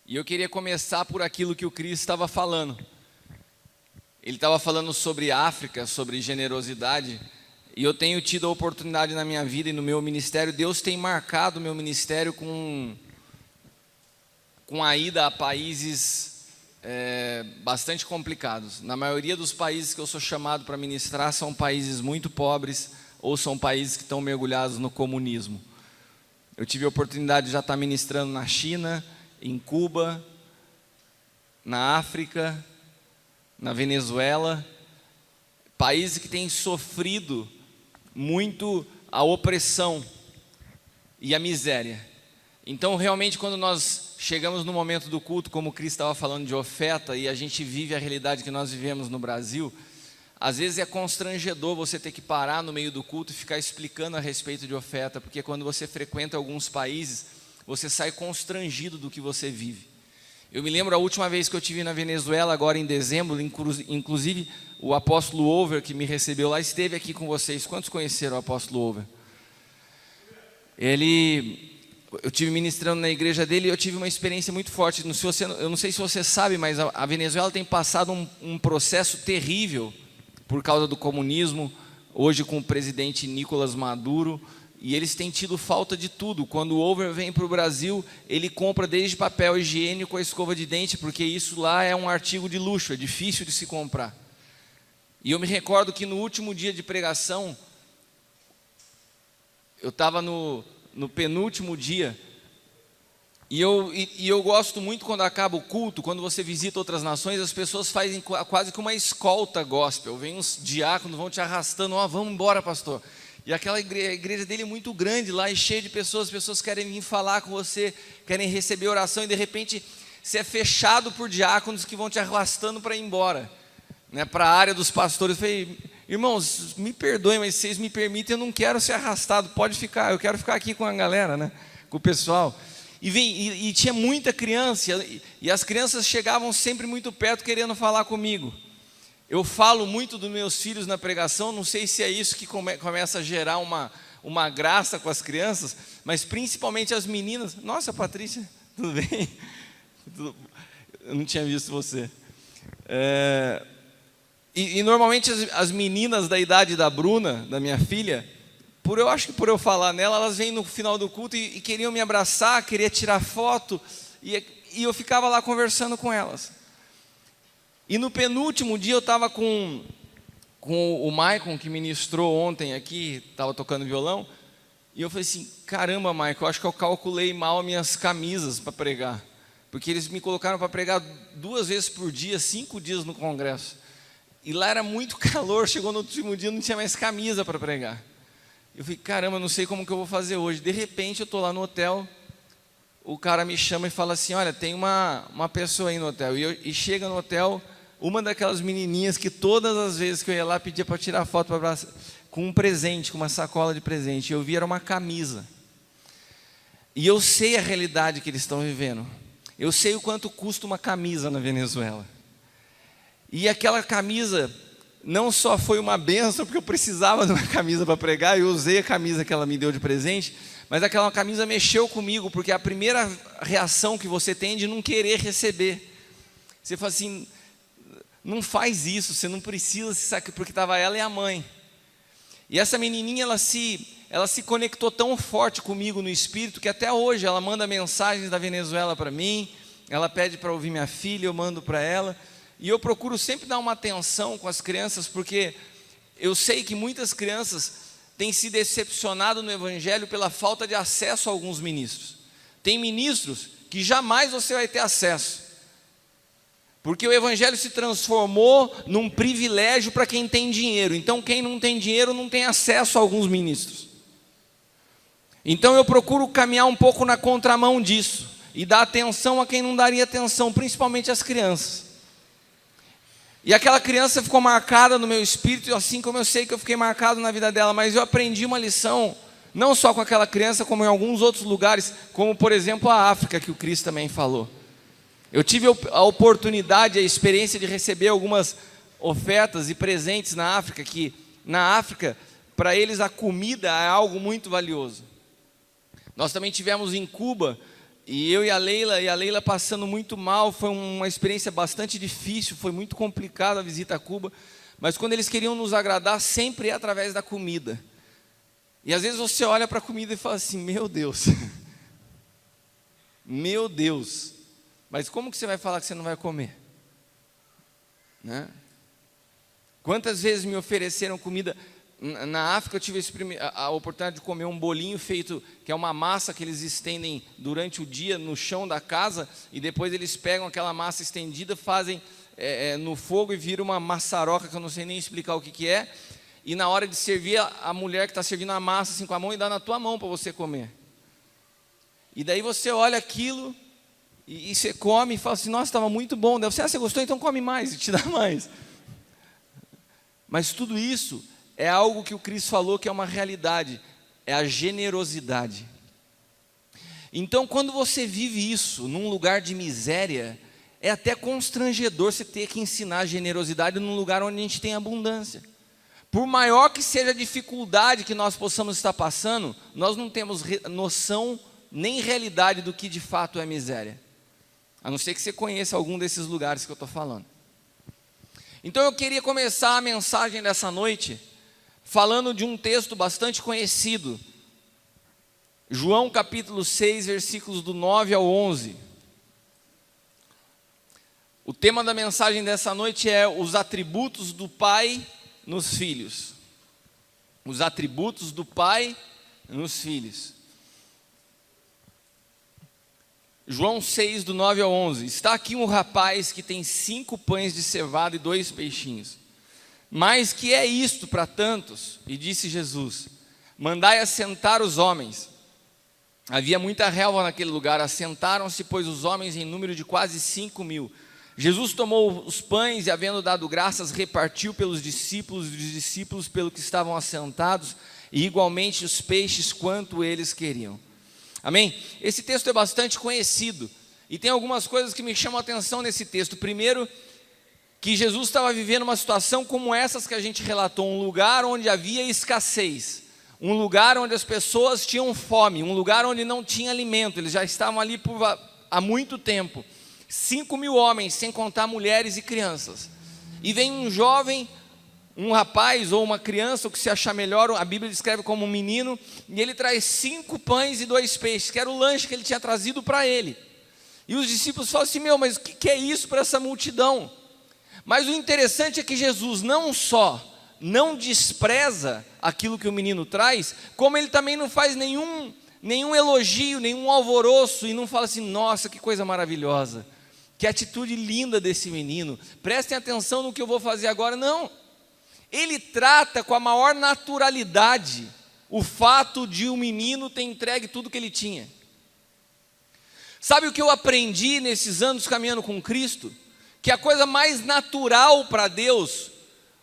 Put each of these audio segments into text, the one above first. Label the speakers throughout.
Speaker 1: E eu queria começar por aquilo que o Cris estava falando. Ele estava falando sobre África, sobre generosidade, e eu tenho tido a oportunidade na minha vida e no meu ministério. Deus tem marcado o meu ministério com a ida a países bastante complicados. Na maioria dos países que eu sou chamado para ministrar são países muito pobres ou são países que estão mergulhados no comunismo. Eu tive a oportunidade de já estar ministrando na China, em Cuba, na África, na Venezuela, países que têm sofrido muito a opressão e a miséria. Então, realmente, quando nós chegamos no momento do culto, como o Cris estava falando de oferta, e a gente vive a realidade que nós vivemos no Brasil, às vezes é constrangedor você ter que parar no meio do culto e ficar explicando a respeito de oferta, porque quando você frequenta alguns países, você sai constrangido do que você vive. Eu me lembro a última vez que eu estive na Venezuela, agora em dezembro, inclusive o apóstolo Over, que me recebeu lá, esteve aqui com vocês. Quantos conheceram o apóstolo Over? Eu estive ministrando na igreja dele e eu tive uma experiência muito forte. Eu não sei se você sabe, mas a Venezuela tem passado um processo terrível por causa do comunismo, hoje com o presidente Nicolás Maduro, e eles têm tido falta de tudo. Quando o Over vem para o Brasil, ele compra desde papel higiênico a escova de dente, porque isso lá é um artigo de luxo, é difícil de se comprar. E eu me recordo que no último dia de pregação, eu estava no penúltimo dia, e eu gosto muito quando acaba o culto, quando você visita outras nações, as pessoas fazem quase que uma escolta gospel, vem uns diáconos, vão te arrastando, vamos embora, pastor. E aquela igreja dele é muito grande lá, e cheia de pessoas, as pessoas querem vir falar com você, querem receber oração, e de repente você é fechado por diáconos que vão te arrastando para ir embora, né, para a área dos pastores. Eu falei, irmãos, me perdoem, mas se vocês me permitem, eu não quero ser arrastado, pode ficar, eu quero ficar aqui com a galera, né, com o pessoal. E tinha muita criança, e as crianças chegavam sempre muito perto querendo falar comigo. Eu falo muito dos meus filhos na pregação, não sei se é isso que começa a gerar uma graça com as crianças, mas principalmente as meninas. Nossa, Patrícia, tudo bem? Eu não tinha visto você. E normalmente as meninas da idade da Bruna, da minha filha, eu acho que por eu falar nela, elas vêm no final do culto e queriam me abraçar, queriam tirar foto, e eu ficava lá conversando com elas. E no penúltimo dia eu estava com o Maicon, que ministrou ontem aqui, estava tocando violão, e eu falei assim, caramba, Maicon, eu acho que eu calculei mal as minhas camisas para pregar, porque eles me colocaram para pregar 2 vezes por dia, 5 dias no congresso, e lá era muito calor, chegou no último dia, não tinha mais camisa para pregar. Eu falei, caramba, não sei como que eu vou fazer hoje. De repente eu estou lá no hotel, o cara me chama e fala assim, olha, tem uma pessoa aí no hotel, e chega no hotel uma daquelas menininhas que todas as vezes que eu ia lá pedia para tirar foto com um presente, com uma sacola de presente. Eu vi, era uma camisa. E eu sei a realidade que eles estão vivendo. Eu sei o quanto custa uma camisa na Venezuela. E aquela camisa não só foi uma bênção, porque eu precisava de uma camisa para pregar, eu usei a camisa que ela me deu de presente, mas aquela camisa mexeu comigo, porque a primeira reação que você tem é de não querer receber. Você fala assim, não faz isso, você não precisa se sacrificar, porque estava ela e a mãe. E essa menininha, ela se conectou tão forte comigo no espírito, que até hoje ela manda mensagens da Venezuela para mim, ela pede para ouvir minha filha, eu mando para ela, e eu procuro sempre dar uma atenção com as crianças, porque eu sei que muitas crianças têm se decepcionado no Evangelho pela falta de acesso a alguns ministros. Tem ministros que jamais você vai ter acesso, porque o Evangelho se transformou num privilégio para quem tem dinheiro. Então quem não tem dinheiro não tem acesso a alguns ministros. Então eu procuro caminhar um pouco na contramão disso, e dar atenção a quem não daria atenção, principalmente as crianças. E aquela criança ficou marcada no meu espírito, assim como eu sei que eu fiquei marcado na vida dela. Mas eu aprendi uma lição, não só com aquela criança, como em alguns outros lugares, como por exemplo a África, que o Cris também falou. Eu tive a oportunidade, a experiência de receber algumas ofertas e presentes na África, que na África, para eles a comida é algo muito valioso. Nós também tivemos em Cuba, E eu e a Leila passando muito mal, foi uma experiência bastante difícil, foi muito complicado a visita a Cuba, mas quando eles queriam nos agradar, sempre é através da comida. E às vezes você olha para a comida e fala assim, meu Deus, meu Deus, mas como que você vai falar que você não vai comer? Né? Quantas vezes me ofereceram comida? Na África eu tive a oportunidade de comer um bolinho feito, que é uma massa que eles estendem durante o dia no chão da casa, e depois eles pegam aquela massa estendida, fazem no fogo e vira uma maçaroca, que eu não sei nem explicar o que é, e na hora de servir, a mulher que está servindo a massa assim com a mão e dá na tua mão para você comer. E daí você olha aquilo e você come e fala assim, nossa, estava muito bom. Daí você gostou? Então come mais, e te dá mais. Mas tudo isso é algo que o Cristo falou que é uma realidade, é a generosidade. Então, quando você vive isso num lugar de miséria, é até constrangedor você ter que ensinar a generosidade num lugar onde a gente tem abundância. Por maior que seja a dificuldade que nós possamos estar passando, nós não temos noção nem realidade do que de fato é miséria. A não ser que você conheça algum desses lugares que eu estou falando. Então eu queria começar a mensagem dessa noite falando de um texto bastante conhecido, João capítulo 6, versículos do 9 ao 11. O tema da mensagem dessa noite é os atributos do Pai nos filhos. Os atributos do Pai nos filhos. João 6, do 9 ao 11. Está aqui um rapaz que tem 5 pães de cevada e 2 peixinhos. Mas que é isto para tantos? E disse Jesus, mandai assentar os homens. Havia muita relva naquele lugar, assentaram-se, pois, os homens em número de quase 5.000. Jesus tomou os pães e, havendo dado graças, repartiu pelos discípulos, e os discípulos pelo que estavam assentados, e igualmente os peixes quanto eles queriam. Amém? Esse texto é bastante conhecido, e tem algumas coisas que me chamam a atenção nesse texto. Primeiro, que Jesus estava vivendo uma situação como essas que a gente relatou, um lugar onde havia escassez, um lugar onde as pessoas tinham fome, um lugar onde não tinha alimento, eles já estavam ali há muito tempo, 5.000 homens, sem contar mulheres e crianças, e vem um jovem, um rapaz ou uma criança, o que se achar melhor, a Bíblia descreve como um menino, e ele traz 5 pães e 2 peixes, que era o lanche que ele tinha trazido para ele, e os discípulos falam assim, mas o que é isso para essa multidão? Mas o interessante é que Jesus não só não despreza aquilo que o menino traz, como ele também não faz nenhum elogio, nenhum alvoroço, e não fala assim, nossa, que coisa maravilhosa, que atitude linda desse menino, prestem atenção no que eu vou fazer agora. Não, ele trata com a maior naturalidade o fato de o menino ter entregue tudo que ele tinha. Sabe o que eu aprendi nesses anos caminhando com Cristo? Que a coisa mais natural para Deus,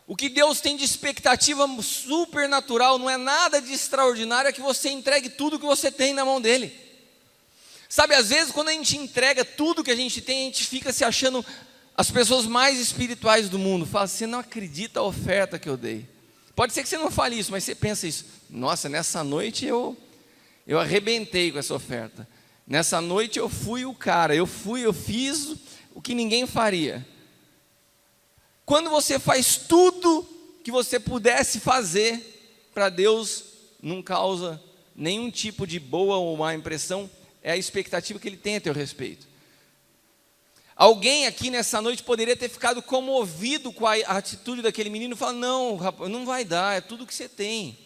Speaker 1: o que Deus tem de expectativa supernatural, não é nada de extraordinário, é que você entregue tudo que você tem na mão dele. Sabe, às vezes quando a gente entrega tudo que a gente tem, a gente fica se achando as pessoas mais espirituais do mundo. Fala, você não acredita a oferta que eu dei. Pode ser que você não fale isso, mas você pensa isso, nossa, nessa noite eu arrebentei com essa oferta. Nessa noite eu fui o cara, eu fiz o que ninguém faria. Quando você faz tudo que você pudesse fazer para Deus, não causa nenhum tipo de boa ou má impressão, é a expectativa que Ele tem a teu respeito. Alguém aqui nessa noite poderia ter ficado comovido com a atitude daquele menino e falar, não, rapaz, não vai dar, é tudo que você tem.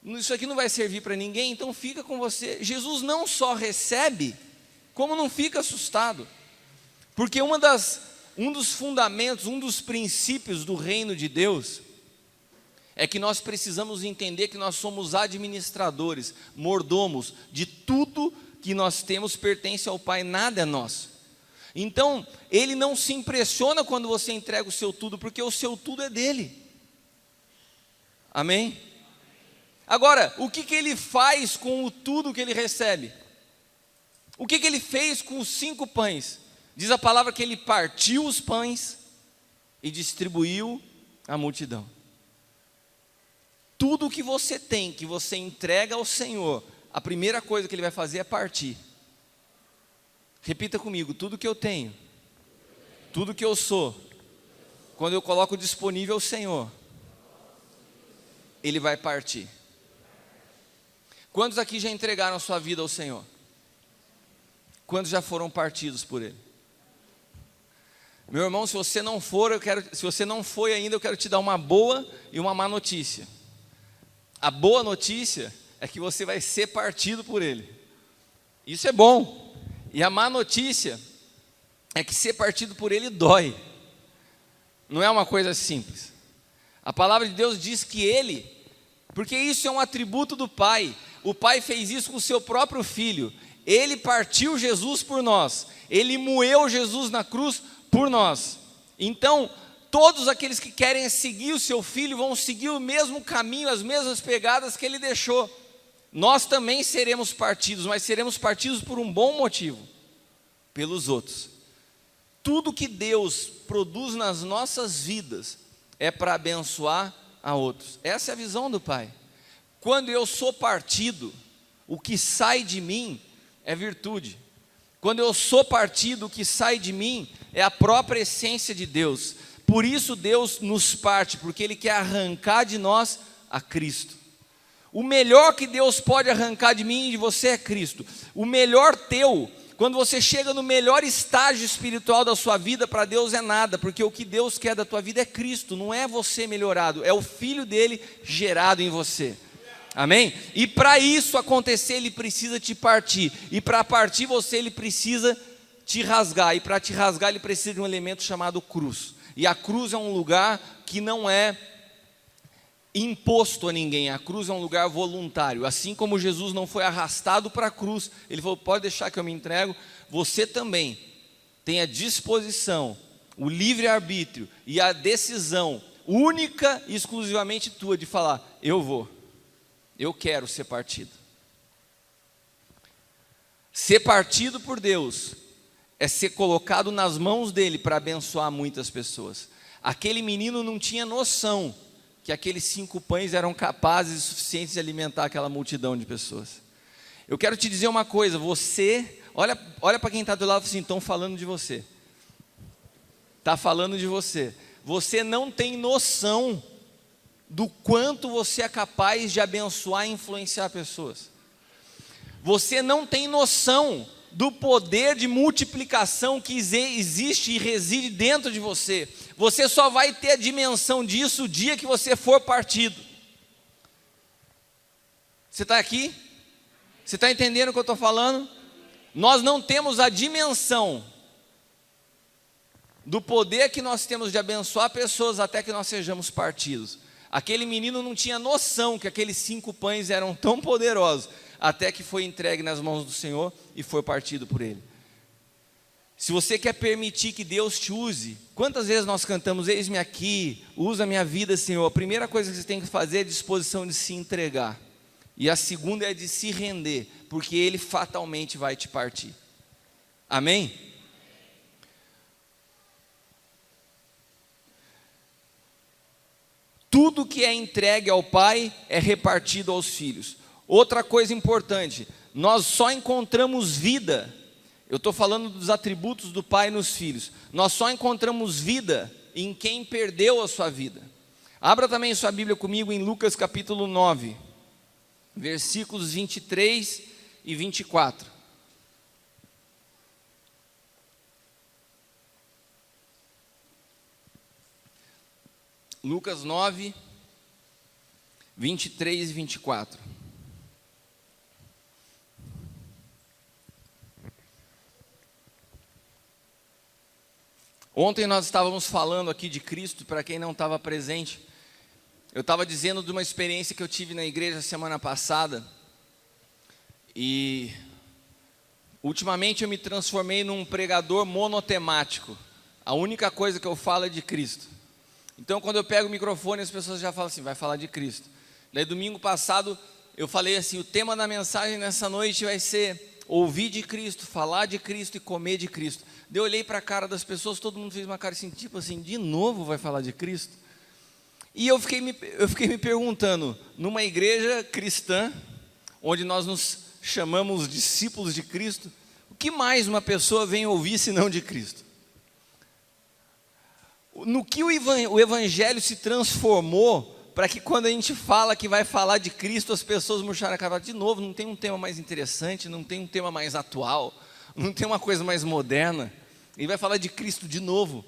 Speaker 1: Isso aqui não vai servir para ninguém, então fica com você. Jesus não só recebe, como não fica assustado. Porque um dos fundamentos, um dos princípios do reino de Deus é que nós precisamos entender que nós somos administradores, mordomos, de tudo que nós temos pertence ao Pai, nada é nosso. Então, Ele não se impressiona quando você entrega o seu tudo, porque o seu tudo é dele. Amém? Agora, o que Ele faz com o tudo que Ele recebe? O que Ele fez com os 5 pães? Diz a palavra que Ele partiu os pães e distribuiu à multidão. Tudo que você tem, que você entrega ao Senhor, a primeira coisa que Ele vai fazer é partir. Repita comigo: tudo que eu tenho, tudo que eu sou, quando eu coloco disponível ao Senhor, Ele vai partir. Quantos aqui já entregaram a sua vida ao Senhor? Quantos já foram partidos por Ele? Meu irmão, se você não foi ainda, eu quero te dar uma boa e uma má notícia. A boa notícia é que você vai ser partido por Ele. Isso é bom. E a má notícia é que ser partido por Ele dói. Não é uma coisa simples. A palavra de Deus diz que Ele, porque isso é um atributo do Pai. O Pai fez isso com o seu próprio Filho. Ele partiu Jesus por nós. Ele moeu Jesus na cruz por nós. Então, todos aqueles que querem seguir o seu Filho vão seguir o mesmo caminho, as mesmas pegadas que Ele deixou. Nós também seremos partidos, mas seremos partidos por um bom motivo, pelos outros. Tudo que Deus produz nas nossas vidas é para abençoar a outros. Essa é a visão do Pai. Quando eu sou partido, o que sai de mim é virtude. Quando eu sou partido, o que sai de mim é a própria essência de Deus. Por isso Deus nos parte, porque Ele quer arrancar de nós a Cristo. O melhor que Deus pode arrancar de mim e de você é Cristo. O melhor teu, quando você chega no melhor estágio espiritual da sua vida, para Deus é nada, porque o que Deus quer da tua vida é Cristo, não é você melhorado, é o Filho dele gerado em você. Amém? E para isso acontecer, Ele precisa te partir. E para partir você, Ele precisa te rasgar. E para te rasgar, Ele precisa de um elemento chamado cruz. E a cruz é um lugar que não é imposto a ninguém. A cruz é um lugar voluntário. Assim como Jesus não foi arrastado para a cruz, Ele falou: pode deixar que eu me entrego. Você também tem a disposição, o livre-arbítrio e a decisão única e exclusivamente tua de falar: eu vou. Eu quero ser partido. Ser partido por Deus é ser colocado nas mãos dEle para abençoar muitas pessoas. Aquele menino não tinha noção que aqueles 5 pães eram capazes e suficientes de alimentar aquela multidão de pessoas. Eu quero te dizer uma coisa, olha para quem está do lado e fala assim: estão falando de você. Está falando de você. Você não tem noção do quanto você é capaz de abençoar e influenciar pessoas. Você não tem noção do poder de multiplicação que existe e reside dentro de você. Você só vai ter a dimensão disso o dia que você for partido. Você está aqui? Você está entendendo o que eu estou falando? Nós não temos a dimensão do poder que nós temos de abençoar pessoas até que nós sejamos partidos. Aquele menino não tinha noção que aqueles 5 pães eram tão poderosos, até que foi entregue nas mãos do Senhor e foi partido por Ele. Se você quer permitir que Deus te use, quantas vezes nós cantamos: eis-me aqui, usa a minha vida, Senhor. A primeira coisa que você tem que fazer é a disposição de se entregar. E a segunda é de se render, porque Ele fatalmente vai te partir. Amém? Tudo que é entregue ao Pai é repartido aos filhos. Outra coisa importante, nós só encontramos vida, eu estou falando dos atributos do Pai nos filhos, nós só encontramos vida em quem perdeu a sua vida. Abra também sua Bíblia comigo em Lucas capítulo 9, versículos 23 e 24. Lucas 9, 23 e 24. Ontem nós estávamos falando aqui de Cristo, para quem não estava presente. Eu estava dizendo de uma experiência que eu tive na igreja semana passada. E ultimamente eu me transformei num pregador monotemático. A única coisa que eu falo é de Cristo. Então, quando eu pego o microfone, as pessoas já falam assim: vai falar de Cristo. Daí, domingo passado, eu falei assim: o tema da mensagem nessa noite vai ser ouvir de Cristo, falar de Cristo e comer de Cristo. Daí eu olhei para a cara das pessoas, todo mundo fez uma cara assim, tipo assim: de novo vai falar de Cristo? E eu fiquei me perguntando, numa igreja cristã, onde nós nos chamamos discípulos de Cristo, que mais uma pessoa vem ouvir senão de Cristo? No que o Evangelho se transformou para que quando a gente fala que vai falar de Cristo, as pessoas murcharem a cara, de novo, não tem um tema mais interessante, não tem um tema mais atual, não tem uma coisa mais moderna, e vai falar de Cristo de novo.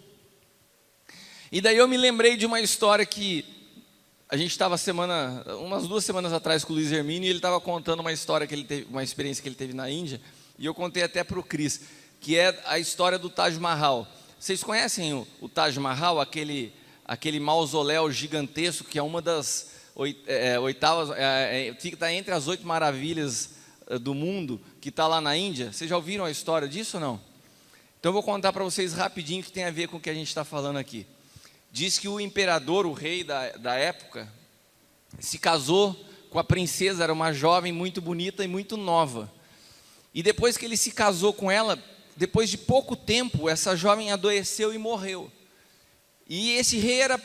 Speaker 1: E daí eu me lembrei de uma história que a gente estava umas 2 semanas atrás com o Luiz Hermínio, e ele estava contando uma história que ele teve, uma experiência que ele teve na Índia, e eu contei até para o Cris, que é a história do Taj Mahal. Vocês conhecem o Taj Mahal, aquele mausoléu gigantesco que é uma das oitavas, está entre as 8 maravilhas do mundo, que está lá na Índia? Vocês já ouviram a história disso ou não? Então eu vou contar para vocês rapidinho, que tem a ver com o que a gente está falando aqui. Diz que o imperador, o rei da época, se casou com a princesa, era uma jovem muito bonita e muito nova. E depois que ele se casou com ela, depois de pouco tempo, essa jovem adoeceu e morreu. E esse rei era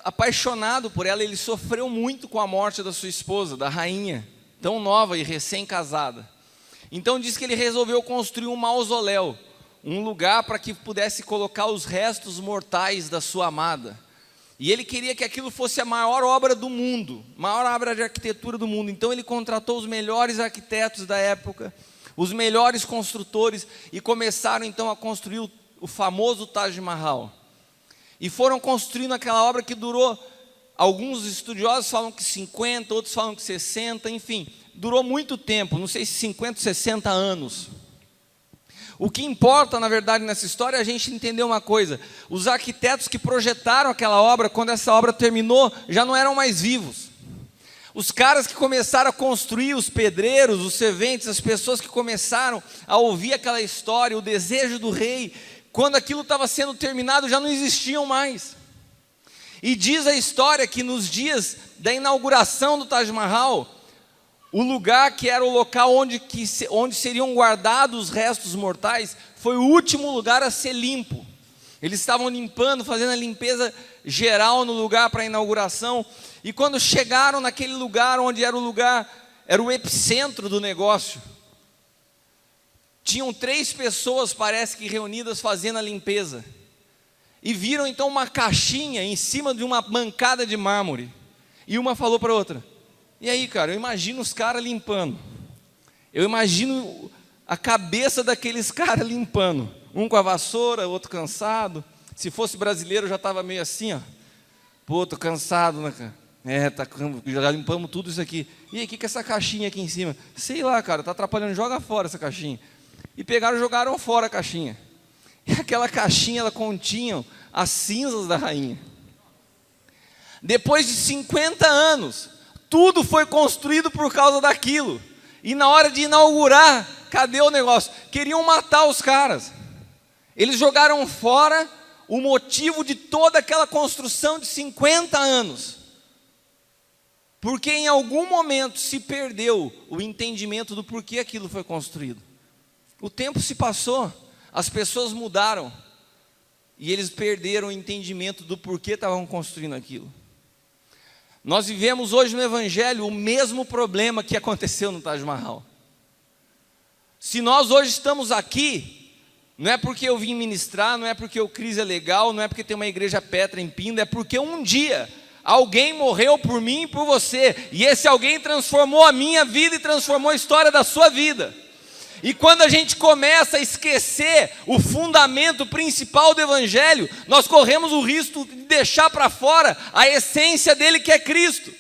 Speaker 1: apaixonado por ela, ele sofreu muito com a morte da sua esposa, da rainha, tão nova e recém-casada. Então diz que ele resolveu construir um mausoléu, um lugar para que pudesse colocar os restos mortais da sua amada. E ele queria que aquilo fosse a maior obra do mundo, maior obra de arquitetura do mundo. Então ele contratou os melhores arquitetos da época, os melhores construtores, e começaram então a construir o famoso Taj Mahal. E foram construindo aquela obra que durou, alguns estudiosos falam que 50, outros falam que 60, enfim, durou muito tempo, não sei se 50, 60 anos. O que importa, na verdade, nessa história é a gente entender uma coisa: os arquitetos que projetaram aquela obra, quando essa obra terminou, já não eram mais vivos. Os caras que começaram a construir, os pedreiros, os serventes, as pessoas que começaram a ouvir aquela história, o desejo do rei, quando aquilo estava sendo terminado, já não existiam mais. E diz a história que nos dias da inauguração do Taj Mahal, o lugar que era o local onde seriam guardados os restos mortais, foi o último lugar a ser limpo. Eles estavam limpando, fazendo a limpeza geral no lugar para a inauguração. E quando chegaram naquele lugar, onde era o epicentro do negócio, tinham 3 pessoas, parece que reunidas, fazendo a limpeza. E viram então uma caixinha em cima de uma bancada de mármore. E uma falou para a outra: e aí, cara, eu imagino os caras limpando. Eu imagino a cabeça daqueles caras limpando. Um com a vassoura, outro cansado. Se fosse brasileiro, já estava meio assim, ó. Pô, tô cansado, né, cara? Já limpamos tudo isso aqui. E aí, o que é essa caixinha aqui em cima? Sei lá, cara, tá atrapalhando, joga fora essa caixinha. E pegaram e jogaram fora a caixinha. E aquela caixinha, ela continha as cinzas da rainha. Depois de 50 anos, tudo foi construído por causa daquilo. E na hora de inaugurar, cadê o negócio? Queriam matar os caras. Eles jogaram fora o motivo de toda aquela construção de 50 anos. Porque em algum momento se perdeu o entendimento do porquê aquilo foi construído. O tempo se passou, as pessoas mudaram, e eles perderam o entendimento do porquê estavam construindo aquilo. Nós vivemos hoje no Evangelho o mesmo problema que aconteceu no Taj Mahal. Se nós hoje estamos aqui, não é porque eu vim ministrar, não é porque o Cris é legal, não é porque tem uma igreja Petra em Pinda, é porque um dia alguém morreu por mim e por você, e esse alguém transformou a minha vida e transformou a história da sua vida. E quando a gente começa a esquecer o fundamento principal do Evangelho, nós corremos o risco de deixar para fora a essência dele, que é Cristo.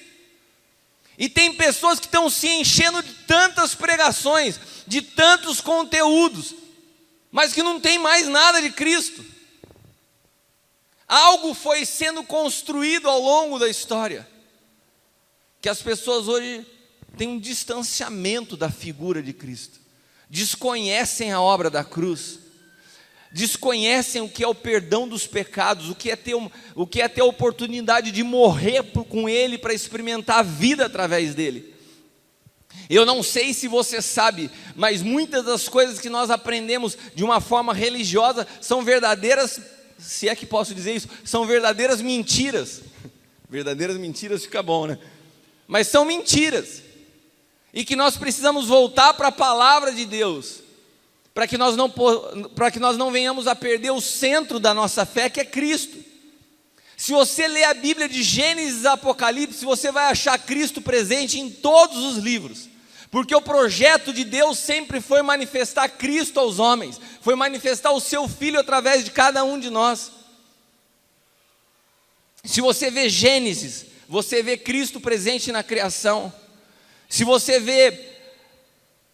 Speaker 1: E tem pessoas que estão se enchendo de tantas pregações, de tantos conteúdos, mas que não tem mais nada de Cristo. Algo foi sendo construído ao longo da história, que as pessoas hoje têm um distanciamento da figura de Cristo. Desconhecem a obra da cruz, desconhecem o que é o perdão dos pecados, o que é ter a oportunidade de morrer com Ele para experimentar a vida através dele. Eu não sei se você sabe, mas muitas das coisas que nós aprendemos de uma forma religiosa são verdadeiras, se é que posso dizer isso, são verdadeiras mentiras. Verdadeiras mentiras fica bom, né? Mas são mentiras. E que nós precisamos voltar para a palavra de Deus, para que nós não venhamos a perder o centro da nossa fé, que é Cristo. Se você ler a Bíblia de Gênesis a Apocalipse, você vai achar Cristo presente em todos os livros, porque o projeto de Deus sempre foi manifestar Cristo aos homens, foi manifestar o seu Filho através de cada um de nós. Se você vê Gênesis, você vê Cristo presente na criação. Se você vê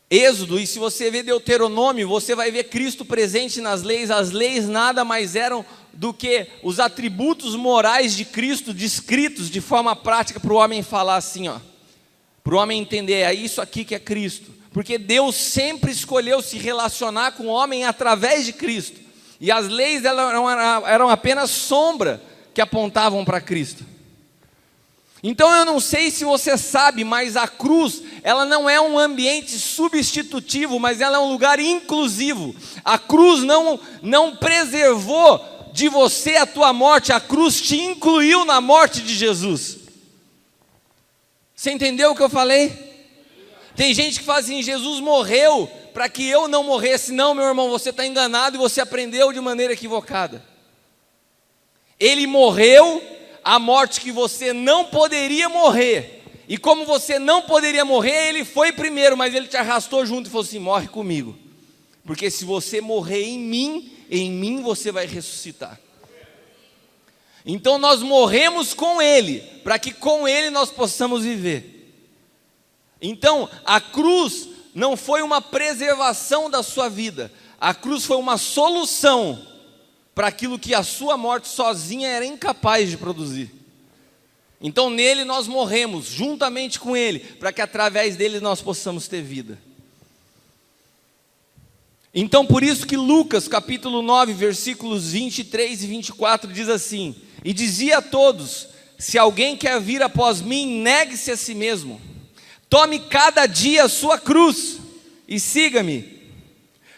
Speaker 1: Êxodo e se você vê Deuteronômio, você vai ver Cristo presente nas leis. As leis nada mais eram do que os atributos morais de Cristo descritos de forma prática para o homem falar assim, para o homem entender, é isso aqui que é Cristo. Porque Deus sempre escolheu se relacionar com o homem através de Cristo. E as leis eram apenas sombra que apontavam para Cristo. Então eu não sei se você sabe, mas a cruz, ela não é um ambiente substitutivo, mas ela é um lugar inclusivo. A cruz não preservou de você a tua morte, a cruz te incluiu na morte de Jesus. Você entendeu o que eu falei? Tem gente que fala assim, Jesus morreu para que eu não morresse. Não, meu irmão, você está enganado e você aprendeu de maneira equivocada. Ele morreu a morte que você não poderia morrer, e como você não poderia morrer, ele foi primeiro, mas ele te arrastou junto e falou assim, morre comigo, porque se você morrer em mim você vai ressuscitar. Então nós morremos com ele, para que com ele nós possamos viver. Então a cruz não foi uma preservação da sua vida, a cruz foi uma solução para aquilo que a sua morte sozinha era incapaz de produzir. Então nele nós morremos, juntamente com ele, para que através dele nós possamos ter vida. Então por isso que Lucas capítulo 9, versículos 23 e 24 diz assim, e dizia a todos, se alguém quer vir após mim, negue-se a si mesmo, tome cada dia a sua cruz e siga-me.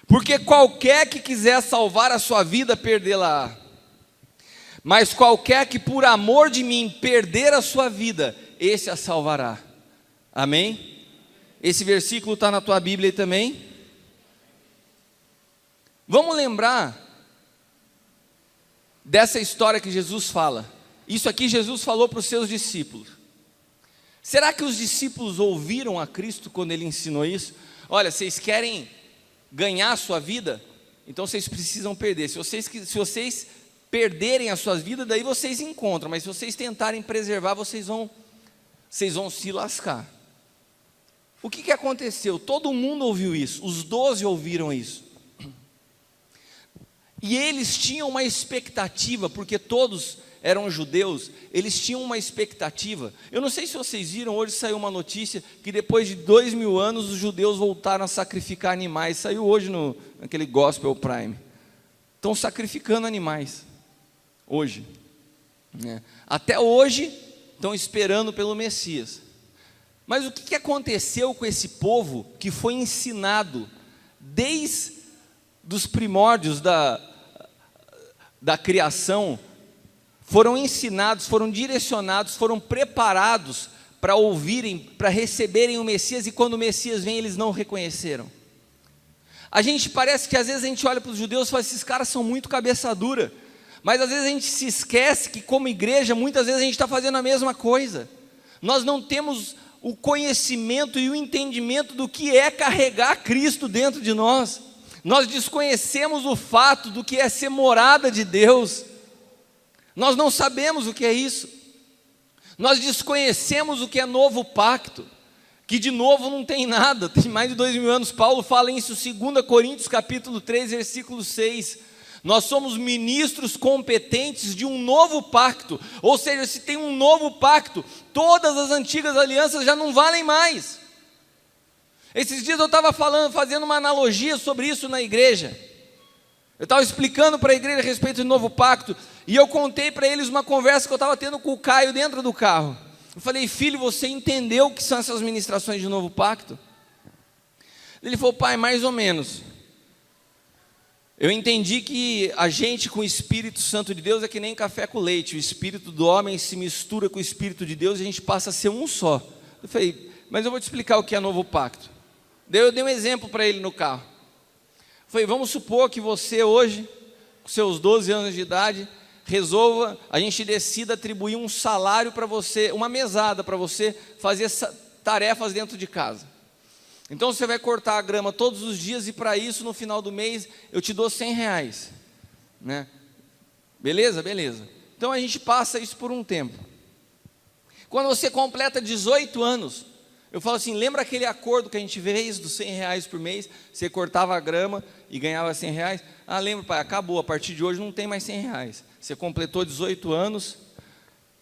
Speaker 1: Porque qualquer que quiser salvar a sua vida, perdê-la-á. Mas qualquer que por amor de mim perder a sua vida, esse a salvará. Amém? Esse versículo está na tua Bíblia aí também. Vamos lembrar dessa história que Jesus fala. Isso aqui Jesus falou para os seus discípulos. Será que os discípulos ouviram a Cristo quando ele ensinou isso? Olha, vocês querem ganhar a sua vida, então vocês precisam perder. Se vocês perderem as suas vidas, daí vocês encontram, mas se vocês tentarem preservar, vocês vão se lascar. O que aconteceu? Todo mundo ouviu isso, os 12 ouviram isso, e eles tinham uma expectativa, porque todos eram judeus, eles tinham uma expectativa. Eu não sei se vocês viram, hoje saiu uma notícia que depois de 2000 anos os judeus voltaram a sacrificar animais. Saiu hoje naquele Gospel Prime. Estão sacrificando animais hoje, até hoje estão esperando pelo Messias. Mas o que aconteceu com esse povo que foi ensinado desde os primórdios da criação? Foram ensinados, foram direcionados, foram preparados para ouvirem, para receberem o Messias, e quando o Messias vem, eles não reconheceram. Parece que às vezes a gente olha para os judeus e fala, esses caras são muito cabeça dura, mas às vezes a gente se esquece que como igreja, muitas vezes a gente está fazendo a mesma coisa. Nós não temos o conhecimento e o entendimento do que é carregar Cristo dentro de nós. Nós desconhecemos o fato do que é ser morada de Deus. Nós não sabemos o que é isso. Nós desconhecemos o que é novo pacto, que de novo não tem nada, tem mais de 2000 anos. Paulo fala isso em 2 Coríntios capítulo 3, versículo 6. Nós somos ministros competentes de um novo pacto, ou seja, se tem um novo pacto, todas as antigas alianças já não valem mais. Esses dias eu estava fazendo uma analogia sobre isso na igreja. Eu estava explicando para a igreja a respeito do novo pacto, e eu contei para eles uma conversa que eu estava tendo com o Caio dentro do carro. Eu falei, filho, você entendeu o que são essas ministrações de novo pacto? Ele falou, pai, mais ou menos. Eu entendi que a gente com o Espírito Santo de Deus é que nem café com leite. O Espírito do homem se mistura com o Espírito de Deus e a gente passa a ser um só. Eu falei, mas eu vou te explicar o que é novo pacto. Daí eu dei um exemplo para ele no carro. Falei, vamos supor que você hoje, com seus 12 anos de idade, resolva, a gente decida atribuir um salário para você, uma mesada para você fazer tarefas dentro de casa. Então você vai cortar a grama todos os dias e para isso no final do mês eu te dou R$100, né? Beleza? Beleza. Então a gente passa isso por um tempo. Quando você completa 18 anos, eu falo assim, lembra aquele acordo que a gente fez dos R$100 por mês? Você cortava a grama e ganhava R$100? Ah, lembra, pai, acabou, a partir de hoje não tem mais R$100. Você completou 18 anos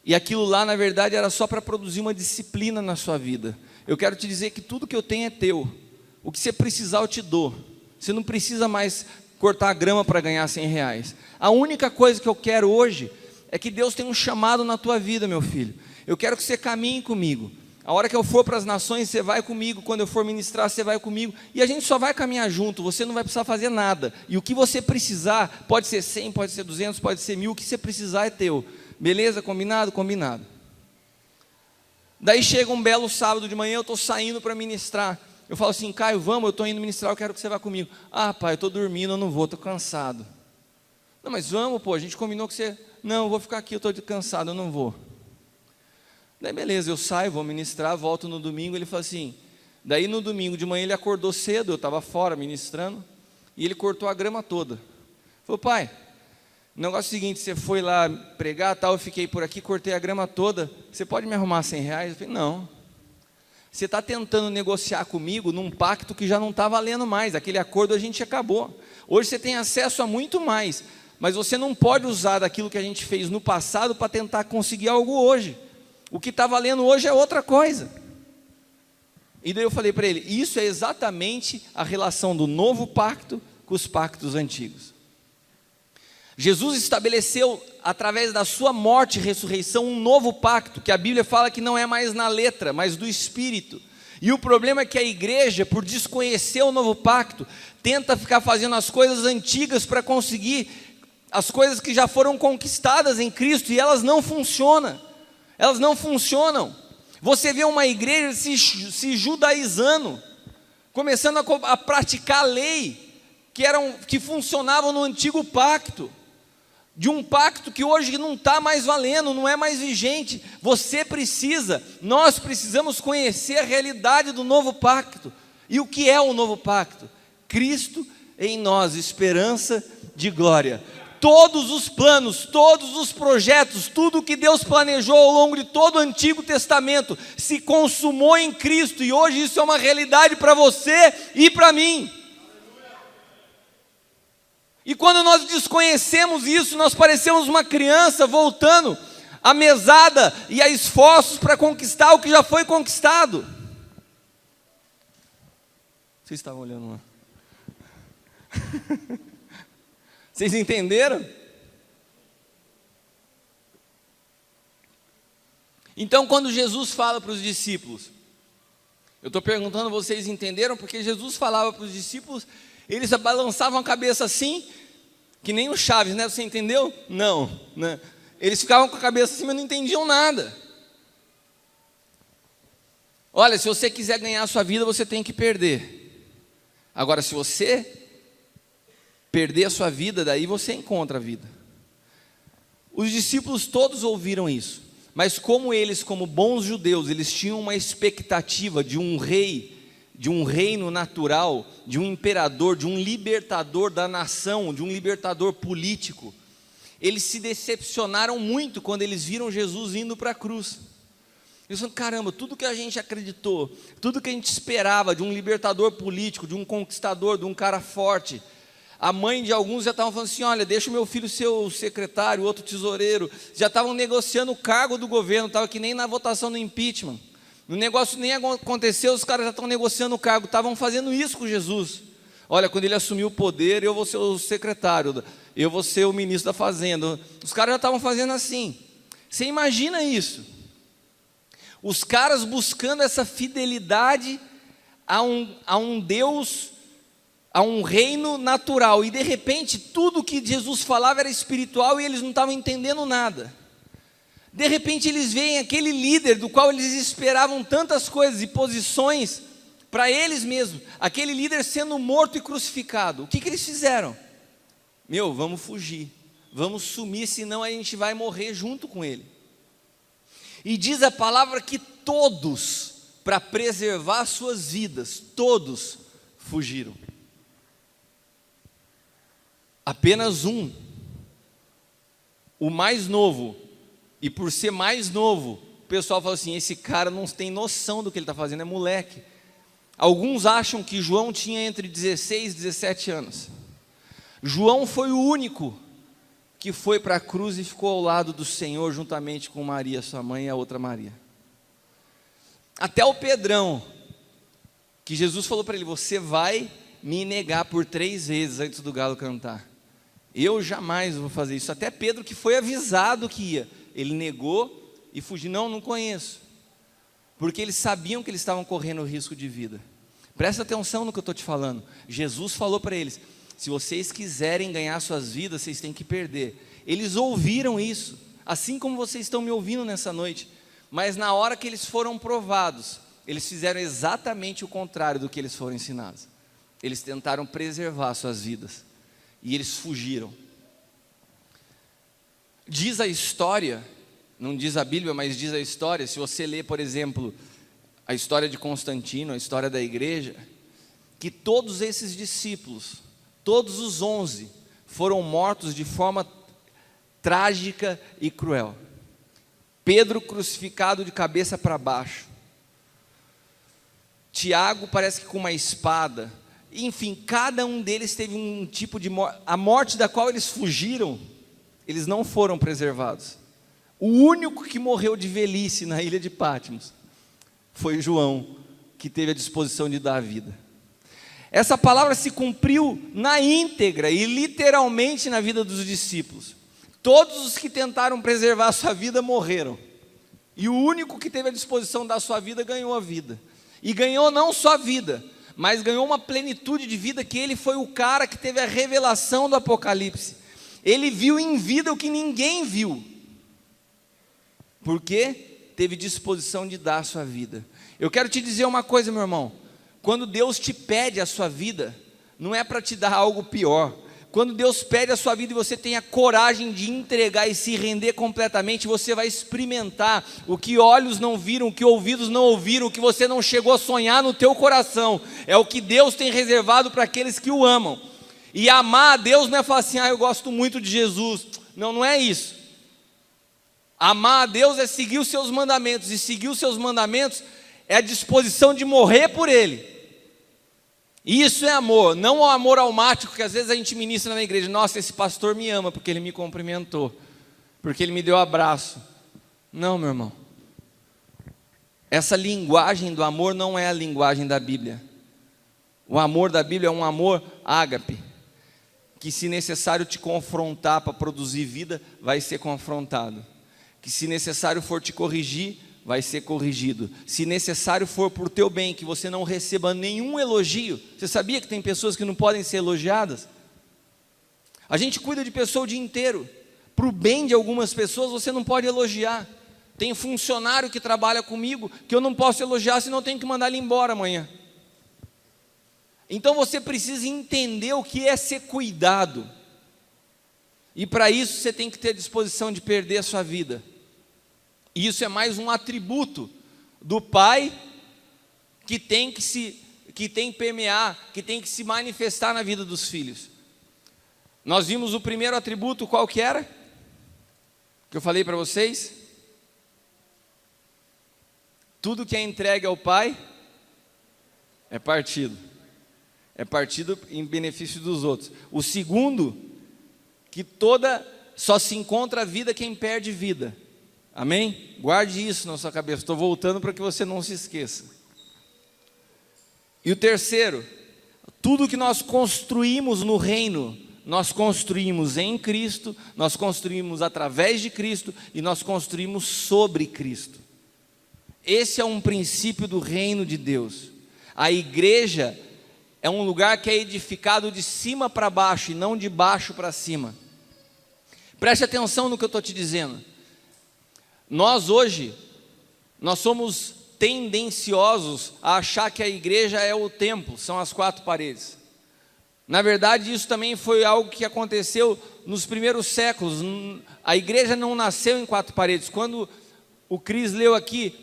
Speaker 1: e aquilo lá na verdade era só para produzir uma disciplina na sua vida. Eu quero te dizer que tudo que eu tenho é teu. O que você precisar eu te dou. Você não precisa mais cortar a grama para ganhar R$100. A única coisa que eu quero hoje é que Deus tem um chamado na tua vida, meu filho. Eu quero que você caminhe comigo. A hora que eu for para as nações, você vai comigo. Quando eu for ministrar, você vai comigo. E a gente só vai caminhar junto. Você não vai precisar fazer nada. E o que você precisar, pode ser 100, pode ser 200, pode ser 1000. O que você precisar é teu. Beleza? Combinado? Combinado. Daí chega um belo sábado de manhã, eu estou saindo para ministrar. Eu falo assim, Caio, vamos, eu estou indo ministrar, eu quero que você vá comigo. Ah, pai, eu estou dormindo, eu não vou, estou cansado. Não, mas vamos, pô, a gente combinou que você... Não, eu vou ficar aqui, eu estou cansado, eu não vou. Daí beleza, eu saio, vou ministrar, volto no domingo, ele fala assim, daí no domingo de manhã ele acordou cedo, eu estava fora ministrando, e ele cortou a grama toda. Falou, pai, o negócio é o seguinte, você foi lá pregar, tal, eu fiquei por aqui, cortei a grama toda, você pode me arrumar R$100? Eu falei, não. Você está tentando negociar comigo num pacto que já não está valendo mais, aquele acordo a gente acabou. Hoje você tem acesso a muito mais, mas você não pode usar daquilo que a gente fez no passado para tentar conseguir algo hoje. O que está valendo hoje é outra coisa. E daí eu falei para ele, isso é exatamente a relação do novo pacto com os pactos antigos. Jesus estabeleceu, através da sua morte e ressurreição, um novo pacto, que a Bíblia fala que não é mais na letra, mas do Espírito. E o problema é que a igreja, por desconhecer o novo pacto, tenta ficar fazendo as coisas antigas para conseguir as coisas que já foram conquistadas em Cristo, e elas não funcionam. Elas não funcionam. Você vê uma igreja se judaizando, começando a praticar a lei que funcionava no antigo pacto, de um pacto que hoje não está mais valendo, não é mais vigente. Nós precisamos conhecer a realidade do novo pacto. E o que é o novo pacto? Cristo em nós, esperança de glória. Todos os planos, todos os projetos, tudo que Deus planejou ao longo de todo o Antigo Testamento se consumou em Cristo, e hoje isso é uma realidade para você e para mim. E quando nós desconhecemos isso, nós parecemos uma criança voltando à mesada e a esforços para conquistar o que já foi conquistado. Vocês estavam olhando lá. Vocês entenderam? Então, quando Jesus fala para os discípulos, eu estou perguntando, vocês entenderam? Porque Jesus falava para os discípulos, eles balançavam a cabeça assim, que nem o Chaves, né? Você entendeu? Não, né? Eles ficavam com a cabeça assim, mas não entendiam nada. Olha, se você quiser ganhar a sua vida, você tem que perder. Agora, se você perder a sua vida, daí você encontra a vida. Os discípulos todos ouviram isso, mas como eles, como bons judeus, eles tinham uma expectativa de um rei, de um reino natural, de um imperador, de um libertador da nação, de um libertador político, eles se decepcionaram muito quando eles viram Jesus indo para a cruz. Eles falaram, caramba, tudo que a gente acreditou, tudo que a gente esperava de um libertador político, de um conquistador, de um cara forte, a mãe de alguns já estavam falando assim, olha, deixa o meu filho ser o secretário, o outro tesoureiro, já estavam negociando o cargo do governo, estava que nem na votação do impeachment, o negócio nem aconteceu, os caras já estão negociando o cargo, estavam fazendo isso com Jesus. Olha, quando ele assumiu o poder, eu vou ser o secretário, eu vou ser o ministro da fazenda, os caras já estavam fazendo assim. Você imagina isso? Os caras buscando essa fidelidade a um Deus, a um reino natural, e de repente tudo que Jesus falava era espiritual e eles não estavam entendendo nada. De repente eles veem aquele líder do qual eles esperavam tantas coisas e posições para eles mesmos, aquele líder sendo morto e crucificado, o que eles fizeram? Vamos fugir, vamos sumir, senão a gente vai morrer junto com ele. E diz a palavra que todos, para preservar suas vidas, todos fugiram. Apenas um, o mais novo, e por ser mais novo, o pessoal fala assim, esse cara não tem noção do que ele está fazendo, é moleque. Alguns acham que João tinha entre 16 e 17 anos. João foi o único que foi para a cruz e ficou ao lado do Senhor, juntamente com Maria, sua mãe, e a outra Maria. Até o Pedrão, que Jesus falou para ele, você vai me negar por 3 vezes antes do galo cantar. Eu jamais vou fazer isso. Até Pedro, que foi avisado que ia, ele negou e fugiu. Não conheço. Porque eles sabiam que eles estavam correndo risco de vida. Presta atenção no que eu estou te falando. Jesus falou para eles, se vocês quiserem ganhar suas vidas, vocês têm que perder. Eles ouviram isso, assim como vocês estão me ouvindo nessa noite. Mas na hora que eles foram provados, eles fizeram exatamente o contrário do que eles foram ensinados. Eles tentaram preservar suas vidas. E eles fugiram. Diz a história, não diz a Bíblia, mas diz a história, se você ler, por exemplo, a história de Constantino, a história da igreja, que todos esses discípulos, todos os 11, foram mortos de forma trágica e cruel. Pedro crucificado de cabeça para baixo. Tiago parece que com uma espada. Enfim, cada um deles teve um tipo de morte, a morte da qual eles fugiram, eles não foram preservados. O único que morreu de velhice na ilha de Patmos foi João, que teve a disposição de dar a vida. Essa palavra se cumpriu na íntegra e literalmente na vida dos discípulos. Todos os que tentaram preservar a sua vida morreram. E o único que teve a disposição da sua vida ganhou a vida. E ganhou não só a vida, mas ganhou uma plenitude de vida, que ele foi o cara que teve a revelação do Apocalipse. Ele viu em vida o que ninguém viu. Porque teve disposição de dar a sua vida. Eu quero te dizer uma coisa, meu irmão. Quando Deus te pede a sua vida, não é para te dar algo pior. Quando Deus pede a sua vida e você tem a coragem de entregar e se render completamente, você vai experimentar o que olhos não viram, o que ouvidos não ouviram, o que você não chegou a sonhar no teu coração. É o que Deus tem reservado para aqueles que o amam. E amar a Deus não é falar assim, eu gosto muito de Jesus. Não é isso. Amar a Deus é seguir os seus mandamentos, e seguir os seus mandamentos é a disposição de morrer por Ele. Isso é amor, não o amor almático que às vezes a gente ministra na igreja. Nossa, esse pastor me ama porque ele me cumprimentou, porque ele me deu um abraço. Não, meu irmão. Essa linguagem do amor não é a linguagem da Bíblia. O amor da Bíblia é um amor ágape, que se necessário te confrontar para produzir vida, vai ser confrontado. Que se necessário for te corrigir, vai ser corrigido. Se necessário for por teu bem, que você não receba nenhum elogio. Você sabia que tem pessoas que não podem ser elogiadas? A gente cuida de pessoa o dia inteiro. Para o bem de algumas pessoas você não pode elogiar. Tem funcionário que trabalha comigo que eu não posso elogiar, senão eu tenho que mandar ele embora amanhã. Então você precisa entender o que é ser cuidado. E para isso você tem que ter disposição de perder a sua vida. E isso é mais um atributo do pai que tem que permear, que tem que se manifestar na vida dos filhos. Nós vimos o primeiro atributo, qual que era? Que eu falei para vocês? Tudo que é entregue ao pai é partido. É partido em benefício dos outros. O segundo, que só se encontra a vida quem perde vida. Amém? Guarde isso na sua cabeça. Estou voltando para que você não se esqueça. E o terceiro, tudo que nós construímos no reino, nós construímos em Cristo, nós construímos através de Cristo e nós construímos sobre Cristo. Esse é um princípio do reino de Deus. A igreja é um lugar que é edificado de cima para baixo e não de baixo para cima. Preste atenção no que eu estou te dizendo. Nós hoje, nós somos tendenciosos a achar que a igreja é o templo, são as 4 paredes. Na verdade, isso também foi algo que aconteceu nos primeiros séculos. A igreja não nasceu em 4 paredes. Quando o Cris leu aqui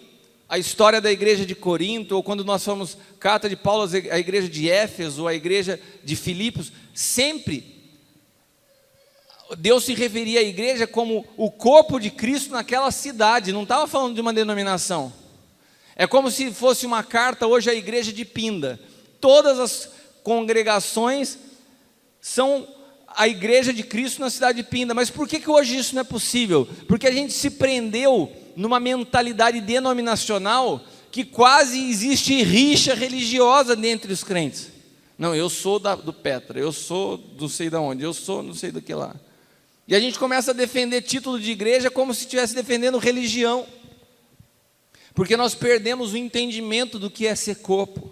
Speaker 1: a história da igreja de Corinto, ou quando nós fomos carta de Paulo à igreja de Éfeso, ou à igreja de Filipos, sempre Deus se referia à igreja como o corpo de Cristo naquela cidade, não estava falando de uma denominação. É como se fosse uma carta hoje à igreja de Pinda. Todas as congregações são a igreja de Cristo na cidade de Pinda. Mas por que hoje isso não é possível? Porque a gente se prendeu numa mentalidade denominacional que quase existe rixa religiosa dentre os crentes. Não, eu sou do Petra, eu sou do sei da onde, eu sou não sei do que lá. E a gente começa a defender título de igreja como se estivesse defendendo religião. Porque nós perdemos o entendimento do que é ser corpo.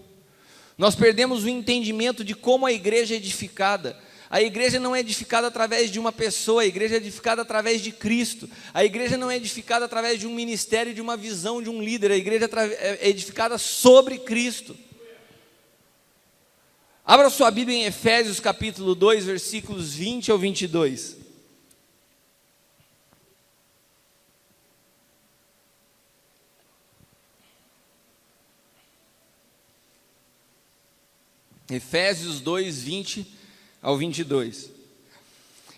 Speaker 1: Nós perdemos o entendimento de como a igreja é edificada. A igreja não é edificada através de uma pessoa, a igreja é edificada através de Cristo. A igreja não é edificada através de um ministério, de uma visão de um líder. A igreja é edificada sobre Cristo. Abra sua Bíblia em Efésios capítulo 2, versículos 20 ao 22. Efésios 2, 20 ao 22.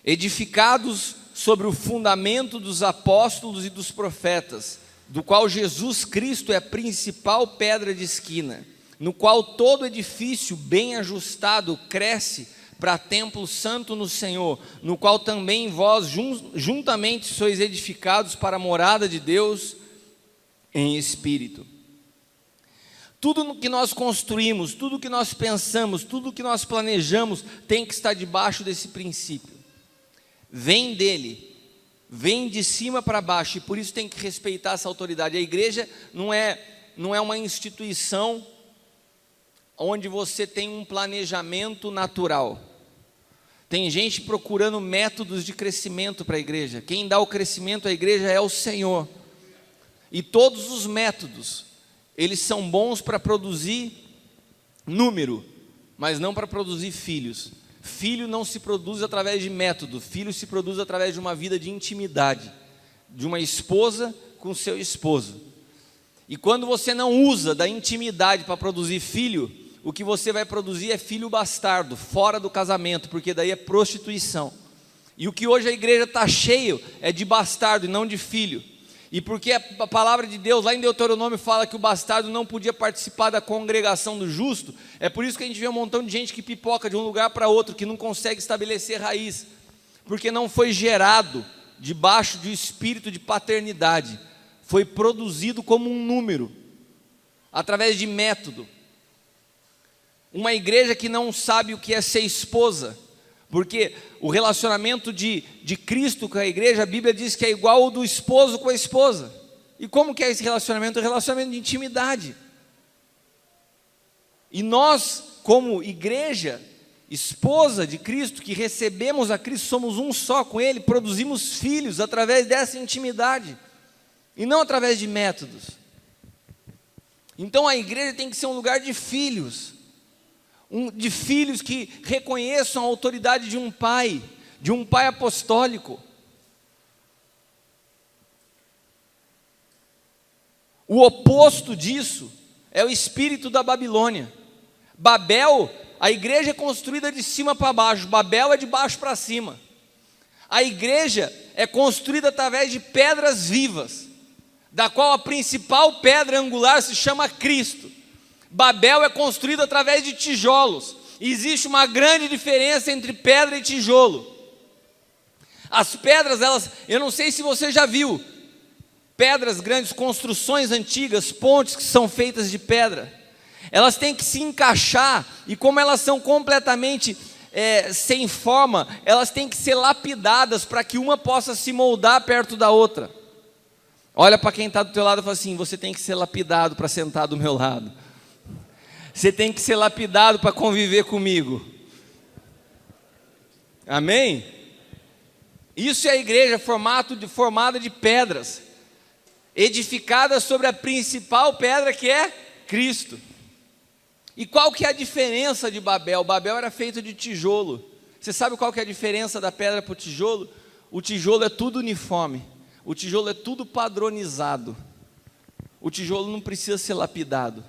Speaker 1: Edificados sobre o fundamento dos apóstolos e dos profetas, do qual Jesus Cristo é a principal pedra de esquina, no qual todo edifício bem ajustado cresce para templo santo no Senhor, no qual também vós juntamente sois edificados para a morada de Deus em espírito. Tudo que nós construímos, tudo que nós pensamos, tudo que nós planejamos tem que estar debaixo desse princípio. Vem dele, vem de cima para baixo, e por isso tem que respeitar essa autoridade. A igreja não é uma instituição onde você tem um planejamento natural. Tem gente procurando métodos de crescimento para a igreja. Quem dá o crescimento à igreja é o Senhor. E todos os métodos, eles são bons para produzir número, mas não para produzir filhos. Filho não se produz através de método, filho se produz através de uma vida de intimidade, de uma esposa com seu esposo. E quando você não usa da intimidade para produzir filho, o que você vai produzir é filho bastardo, fora do casamento, porque daí é prostituição. E o que hoje a igreja está cheio é de bastardo e não de filho. E porque a palavra de Deus lá em Deuteronômio fala que o bastardo não podia participar da congregação do justo, é por isso que a gente vê um montão de gente que pipoca de um lugar para outro, que não consegue estabelecer raiz, porque não foi gerado debaixo de um espírito de paternidade, foi produzido como um número, através de método. Uma igreja que não sabe o que é ser esposa, porque o relacionamento de Cristo com a igreja, a Bíblia diz que é igual ao do esposo com a esposa. E como que é esse relacionamento? É um relacionamento de intimidade. E nós, como igreja, esposa de Cristo, que recebemos a Cristo, somos um só com Ele, produzimos filhos através dessa intimidade, e não através de métodos. Então a igreja tem que ser um lugar de filhos, de filhos que reconheçam a autoridade de um pai apostólico. O oposto disso é o espírito da Babilônia. Babel, a igreja é construída de cima para baixo, Babel é de baixo para cima. A igreja é construída através de pedras vivas, da qual a principal pedra angular se chama Cristo. Babel é construído através de tijolos. Existe uma grande diferença entre pedra e tijolo. As pedras, eu não sei se você já viu, pedras grandes, construções antigas, pontes que são feitas de pedra. Elas têm que se encaixar, e como elas são completamente sem forma, elas têm que ser lapidadas para que uma possa se moldar perto da outra. Olha para quem está do teu lado e fala assim: você tem que ser lapidado para sentar do meu lado. Você tem que ser lapidado para conviver comigo. Amém? Isso é a igreja formada de pedras. edificada sobre a principal pedra, que é Cristo. E qual que é a diferença de Babel? Babel era feito de tijolo. Você sabe qual que é a diferença da pedra para o tijolo? O tijolo é tudo uniforme, o tijolo é tudo padronizado, o tijolo não precisa ser lapidado.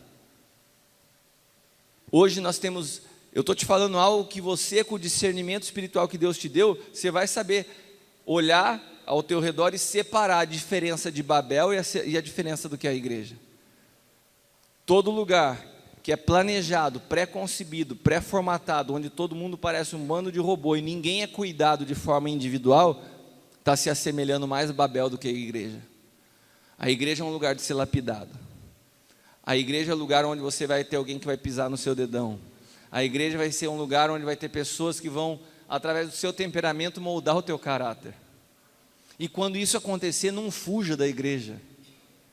Speaker 1: Hoje nós temos, eu estou te falando algo que você, com o discernimento espiritual que Deus te deu, você vai saber olhar ao teu redor e separar a diferença de Babel e a diferença do que é a igreja. Todo lugar que é planejado, pré-concebido, pré-formatado, onde todo mundo parece um bando de robô e ninguém é cuidado de forma individual, está se assemelhando mais a Babel do que a igreja. A igreja é um lugar de ser lapidado. A igreja é um lugar onde você vai ter alguém que vai pisar no seu dedão. A igreja vai ser um lugar onde vai ter pessoas que vão, através do seu temperamento, moldar o teu caráter. E quando isso acontecer, não fuja da igreja.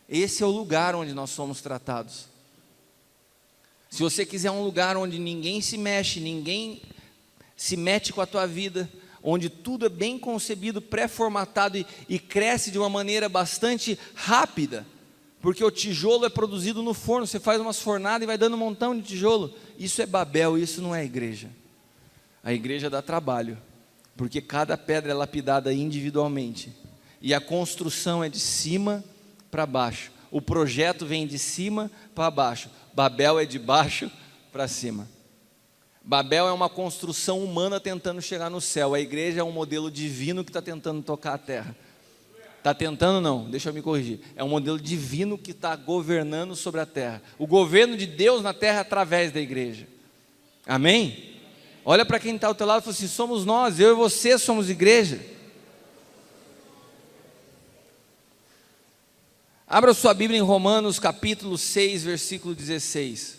Speaker 1: Esse é o lugar onde nós somos tratados. Se você quiser um lugar onde ninguém se mexe, ninguém se mete com a tua vida, onde tudo é bem concebido, pré-formatado e cresce de uma maneira bastante rápida, porque o tijolo é produzido no forno, você faz umas fornadas e vai dando um montão de tijolo. Isso é Babel, isso não é igreja. A igreja dá trabalho, porque cada pedra é lapidada individualmente, e a construção é de cima para baixo. O projeto vem de cima para baixo. Babel é de baixo para cima. Babel é uma construção humana tentando chegar no céu. A igreja é um modelo divino que está tentando tocar a terra. Está tentando não, deixa eu me corrigir. É um modelo divino que está governando sobre a terra. O governo de Deus na terra é através da igreja. Amém? Olha para quem está ao teu lado e fala assim: somos nós, eu e você somos igreja. Abra sua Bíblia em Romanos capítulo 6, versículo 16.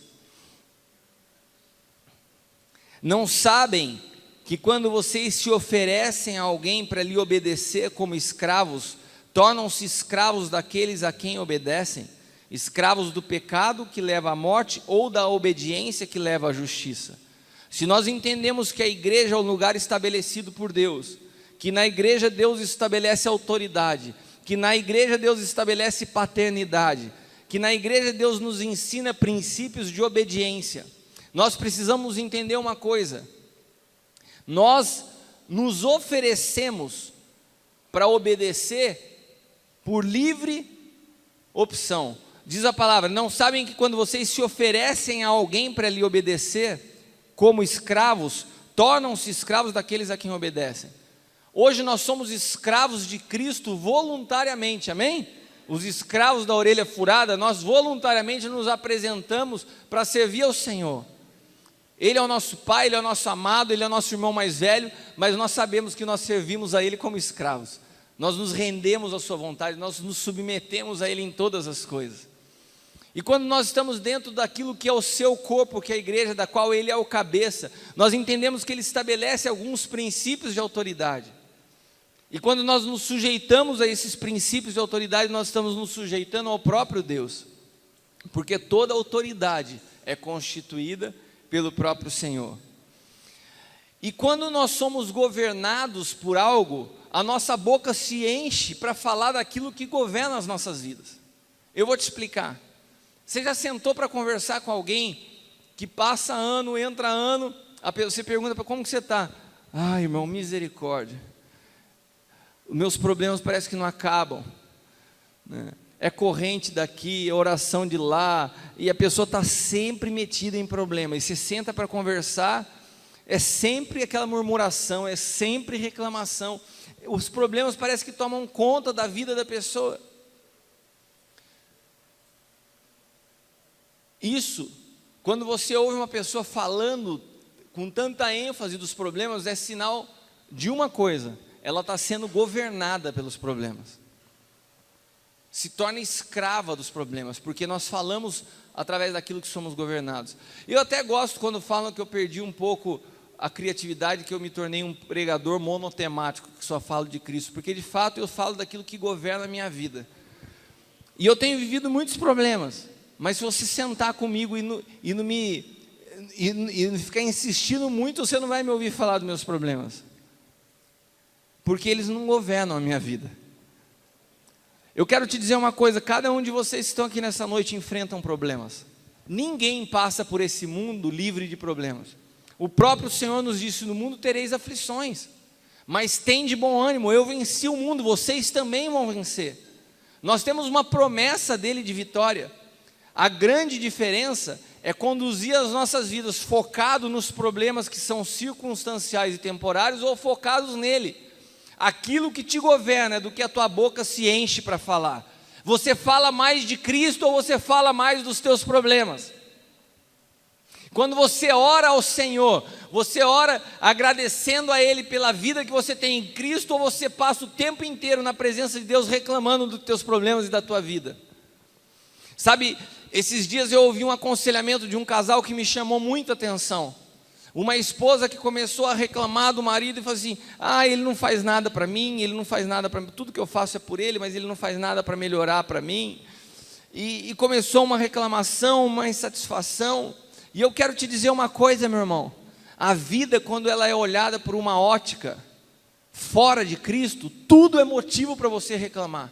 Speaker 1: Não sabem que quando vocês se oferecem a alguém para lhe obedecer como escravos, tornam-se escravos daqueles a quem obedecem, escravos do pecado que leva à morte ou da obediência que leva à justiça. Se nós entendemos que a igreja é um lugar estabelecido por Deus, que na igreja Deus estabelece autoridade, que na igreja Deus estabelece paternidade, que na igreja Deus nos ensina princípios de obediência, nós precisamos entender uma coisa: nós nos oferecemos para obedecer por livre opção. Diz a palavra: não sabem que quando vocês se oferecem a alguém para lhe obedecer como escravos, tornam-se escravos daqueles a quem obedecem. Hoje nós somos escravos de Cristo voluntariamente, amém? Os escravos da orelha furada, nós voluntariamente nos apresentamos para servir ao Senhor. Ele é o nosso Pai, Ele é o nosso amado, Ele é o nosso irmão mais velho, mas nós sabemos que nós servimos a Ele como escravos. Nós nos rendemos à sua vontade, nós nos submetemos a Ele em todas as coisas. E quando nós estamos dentro daquilo que é o seu corpo, que é a igreja, da qual Ele é o cabeça, nós entendemos que Ele estabelece alguns princípios de autoridade. E quando nós nos sujeitamos a esses princípios de autoridade, nós estamos nos sujeitando ao próprio Deus, porque toda autoridade é constituída pelo próprio Senhor. E quando nós somos governados por algo, a nossa boca se enche para falar daquilo que governa as nossas vidas. Eu vou te explicar. Você já sentou para conversar com alguém que passa ano, entra ano, você pergunta para como que você está? Ai, irmão, misericórdia. Os meus problemas parece que não acabam, né? É corrente daqui, é oração de lá, e a pessoa está sempre metida em problema, e você senta para conversar, é sempre aquela murmuração, é sempre reclamação, os problemas parece que tomam conta da vida da pessoa. Isso, quando você ouve uma pessoa falando com tanta ênfase dos problemas, é sinal de uma coisa: ela está sendo governada pelos problemas, se torna escrava dos problemas, porque nós falamos através daquilo que somos governados. Eu até gosto quando falam que eu perdi um pouco a criatividade, que eu me tornei um pregador monotemático, que só falo de Cristo, porque de fato eu falo daquilo que governa a minha vida, e eu tenho vivido muitos problemas, mas se você sentar comigo e não ficar insistindo muito, você não vai me ouvir falar dos meus problemas, porque eles não governam a minha vida. Eu quero te dizer uma coisa, cada um de vocês que estão aqui nessa noite enfrentam problemas. Ninguém passa por esse mundo livre de problemas. O próprio Senhor nos disse: no mundo tereis aflições, mas tende bom ânimo, eu venci o mundo, vocês também vão vencer. Nós temos uma promessa dele de vitória. A grande diferença é conduzir as nossas vidas focado nos problemas que são circunstanciais e temporários, ou focados nele. Aquilo que te governa é do que a tua boca se enche para falar. Você fala mais de Cristo ou você fala mais dos teus problemas? Quando você ora ao Senhor, você ora agradecendo a Ele pela vida que você tem em Cristo, ou você passa o tempo inteiro na presença de Deus reclamando dos teus problemas e da tua vida? Sabe, esses dias eu ouvi um aconselhamento de um casal que me chamou muita atenção. Uma esposa que começou a reclamar do marido e falou assim: ele não faz nada para mim, ele não faz nada para mim, tudo que eu faço é por ele, mas ele não faz nada para melhorar para mim. E começou uma reclamação, uma insatisfação. E eu quero te dizer uma coisa, meu irmão: a vida, quando ela é olhada por uma ótica fora de Cristo, tudo é motivo para você reclamar,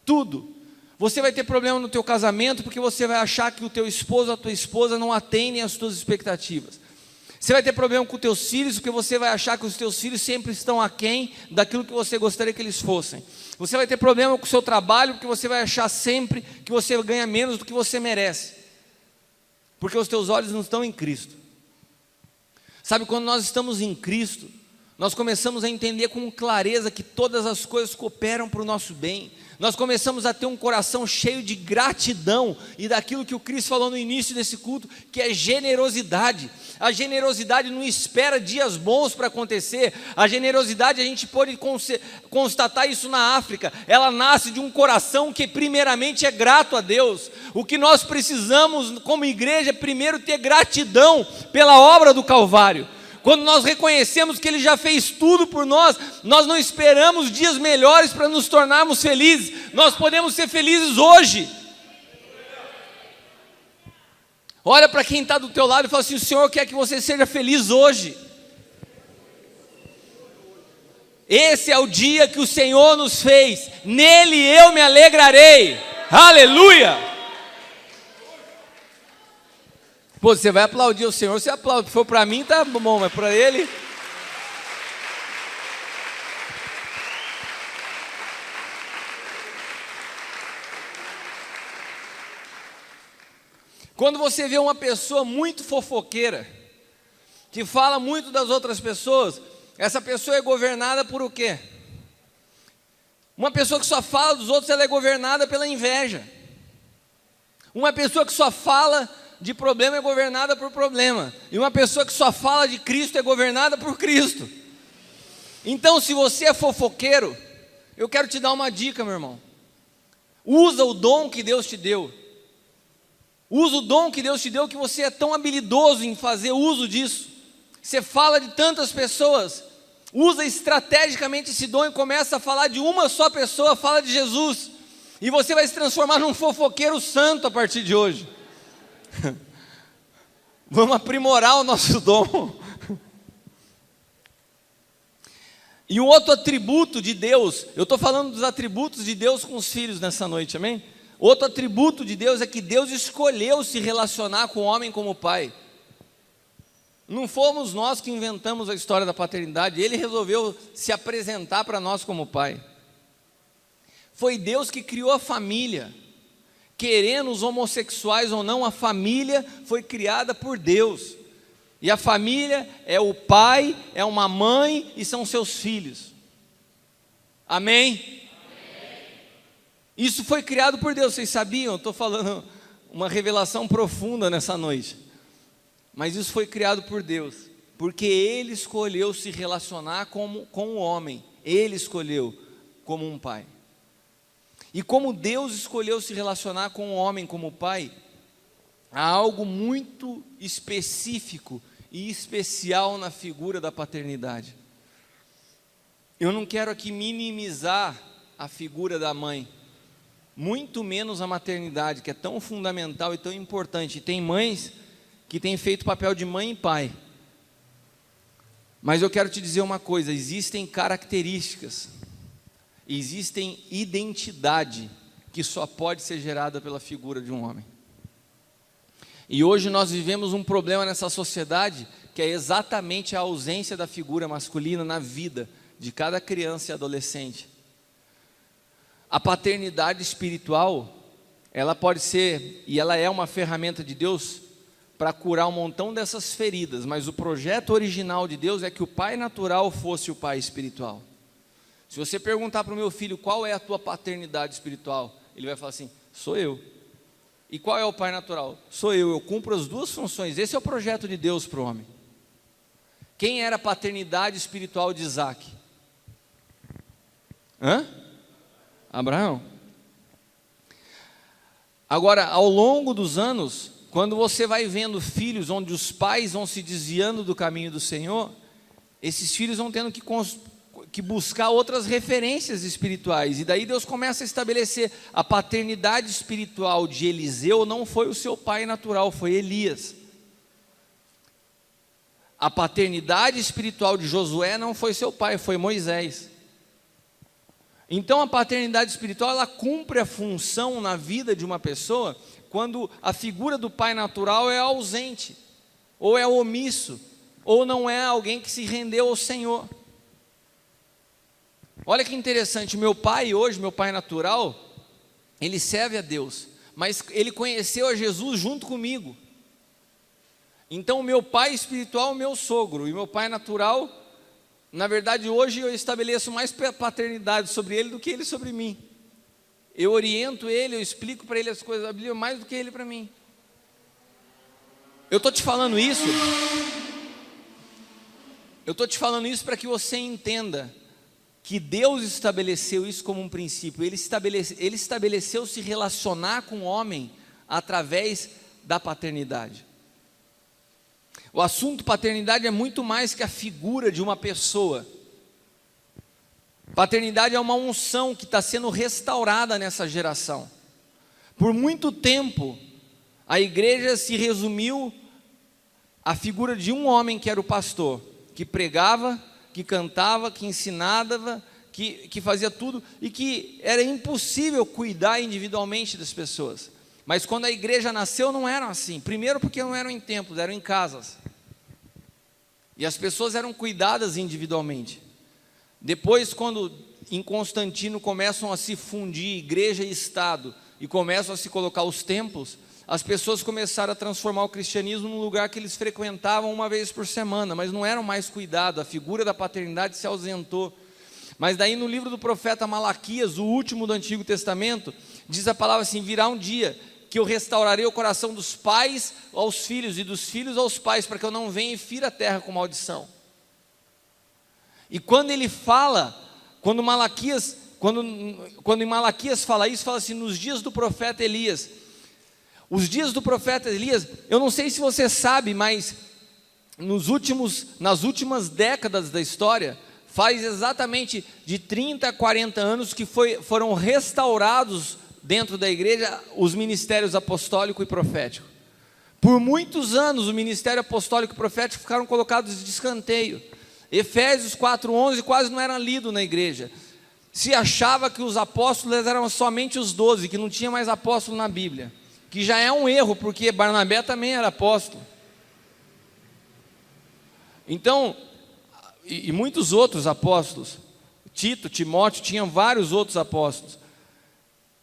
Speaker 1: tudo. Você vai ter problema no teu casamento porque você vai achar que o teu esposo ou a tua esposa não atendem às tuas expectativas. Você vai ter problema com os teus filhos porque você vai achar que os teus filhos sempre estão aquém daquilo que você gostaria que eles fossem. Você vai ter problema com o seu trabalho porque você vai achar sempre que você ganha menos do que você merece, porque os teus olhos não estão em Cristo. Sabe, quando nós estamos em Cristo, nós começamos a entender com clareza que todas as coisas cooperam para o nosso bem. Nós começamos a ter um coração cheio de gratidão e daquilo que o Cristo falou no início desse culto, que é generosidade. A generosidade não espera dias bons para acontecer. A generosidade, a gente pode constatar isso na África. Ela nasce de um coração que primeiramente é grato a Deus. O que nós precisamos como igreja é primeiro ter gratidão pela obra do Calvário. Quando nós reconhecemos que Ele já fez tudo por nós, nós não esperamos dias melhores para nos tornarmos felizes. Nós podemos ser felizes hoje. Olha para quem está do teu lado e fala assim: o Senhor quer que você seja feliz hoje. Esse é o dia que o Senhor nos fez, nele eu me alegrarei. Aleluia! Pô, você vai aplaudir o Senhor, você aplaude. Se for para mim, tá bom, mas para Ele... Quando você vê uma pessoa muito fofoqueira, que fala muito das outras pessoas, essa pessoa é governada por o quê? Uma pessoa que só fala dos outros, ela é governada pela inveja. Uma pessoa que só fala de problema é governada por problema. E uma pessoa que só fala de Cristo é governada por Cristo. Então, se você é fofoqueiro, eu quero te dar uma dica, meu irmão. Usa o dom que Deus te deu. Usa o dom que Deus te deu, que você é tão habilidoso em fazer uso disso. Você fala de tantas pessoas. Usa estrategicamente esse dom e começa a falar de uma só pessoa, fala de Jesus. E você vai se transformar num fofoqueiro santo a partir de hoje. Vamos aprimorar o nosso dom. E um outro atributo de Deus, eu estou falando dos atributos de Deus com os filhos nessa noite, amém? Outro atributo de Deus é que Deus escolheu se relacionar com o homem como pai. Não fomos nós que inventamos a história da paternidade, Ele resolveu se apresentar para nós como pai. Foi Deus que criou a família. Querendo os homossexuais ou não, a família foi criada por Deus. E a família é o pai, é uma mãe e são seus filhos. Amém? Isso foi criado por Deus, vocês sabiam? Eu estou falando uma revelação profunda nessa noite. Mas isso foi criado por Deus, porque Ele escolheu se relacionar com o homem. Ele escolheu como um pai. E como Deus escolheu se relacionar com o homem como pai, há algo muito específico e especial na figura da paternidade. Eu não quero aqui minimizar a figura da mãe, muito menos a maternidade, que é tão fundamental e tão importante. E tem mães que têm feito papel de mãe e pai. Mas eu quero te dizer uma coisa: existem características existem identidade que só pode ser gerada pela figura de um homem. E hoje nós vivemos um problema nessa sociedade, que é exatamente a ausência da figura masculina na vida de cada criança e adolescente. A paternidade espiritual, ela pode ser, e ela é uma ferramenta de Deus para curar um montão dessas feridas, mas o projeto original de Deus é que o pai natural fosse o pai espiritual. Se você perguntar para o meu filho qual é a tua paternidade espiritual, ele vai falar assim: sou eu. E qual é o pai natural? Sou eu cumpro as duas funções. Esse é o projeto de Deus para o homem. Quem era a paternidade espiritual de Isaac? Abraão. Agora, ao longo dos anos, quando você vai vendo filhos onde os pais vão se desviando do caminho do Senhor, esses filhos vão tendo que buscar outras referências espirituais, e daí Deus começa a estabelecer a paternidade espiritual de Eliseu. Não foi o seu pai natural, foi Elias. A paternidade espiritual de Josué não foi seu pai, foi Moisés. Então a paternidade espiritual, ela cumpre a função na vida de uma pessoa quando a figura do pai natural é ausente, ou é omisso, ou não é alguém que se rendeu ao Senhor. Olha que interessante, meu pai hoje, meu pai natural, ele serve a Deus, mas ele conheceu a Jesus junto comigo. Então o meu pai espiritual é o meu sogro, e meu pai natural, na verdade hoje eu estabeleço mais paternidade sobre ele do que ele sobre mim. Eu oriento ele, eu explico para ele as coisas da Bíblia mais do que ele para mim. Eu estou te falando isso para que você entenda que Deus estabeleceu isso como um princípio. Ele estabeleceu se relacionar com o homem através da paternidade. O assunto paternidade é muito mais que a figura de uma pessoa. Paternidade é uma unção que está sendo restaurada nessa geração. Por muito tempo, a igreja se resumiu à figura de um homem que era o pastor, que pregava, que cantava, que ensinava, que fazia tudo, e que era impossível cuidar individualmente das pessoas. Mas quando a igreja nasceu, não era assim. Primeiro porque não eram em templos, eram em casas. E as pessoas eram cuidadas individualmente. Depois, quando em Constantino começam a se fundir igreja e Estado, e começam a se colocar os templos, as pessoas começaram a transformar o cristianismo num lugar que eles frequentavam uma vez por semana, mas não eram mais cuidados, a figura da paternidade se ausentou. Mas daí no livro do profeta Malaquias, o último do Antigo Testamento, diz a palavra assim: virá um dia que eu restaurarei o coração dos pais aos filhos, e dos filhos aos pais, para que eu não venha e fira a terra com maldição. E quando ele fala, quando em Malaquias fala isso, fala assim: nos dias do profeta Elias. Os dias do profeta Elias, eu não sei se você sabe, mas nas últimas décadas da história, faz exatamente de 30 a 40 anos que foram restaurados dentro da igreja os ministérios apostólico e profético. Por muitos anos o ministério apostólico e profético ficaram colocados de escanteio. Efésios 4:11 quase não era lido na igreja. Se achava que os apóstolos eram somente os 12, que não tinha mais apóstolo na Bíblia, que já é um erro, porque Barnabé também era apóstolo. Então, e muitos outros apóstolos, Tito, Timóteo, tinham vários outros apóstolos.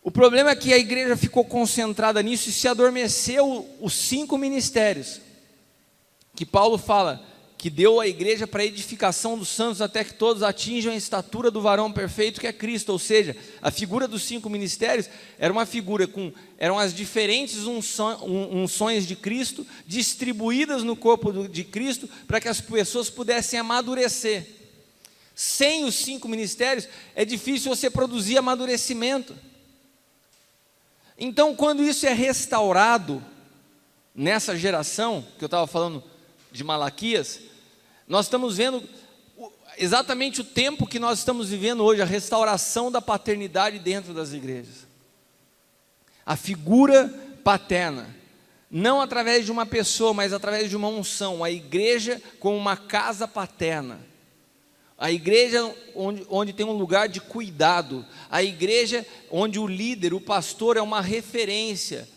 Speaker 1: O problema é que a igreja ficou concentrada nisso e se adormeceu os 5 ministérios, que Paulo fala, que deu à igreja para a edificação dos santos, até que todos atinjam a estatura do varão perfeito, que é Cristo. Ou seja, a figura dos 5 ministérios era uma figura eram as diferentes unções de Cristo, distribuídas no corpo de Cristo, para que as pessoas pudessem amadurecer. Sem os 5 ministérios, é difícil você produzir amadurecimento. Então, quando isso é restaurado, nessa geração, que eu estava falando de Malaquias, nós estamos vendo exatamente o tempo que nós estamos vivendo hoje, a restauração da paternidade dentro das igrejas. A figura paterna, não através de uma pessoa, mas através de uma unção, a igreja como uma casa paterna, A igreja onde tem um lugar de cuidado, a igreja onde o líder, o pastor é uma referência.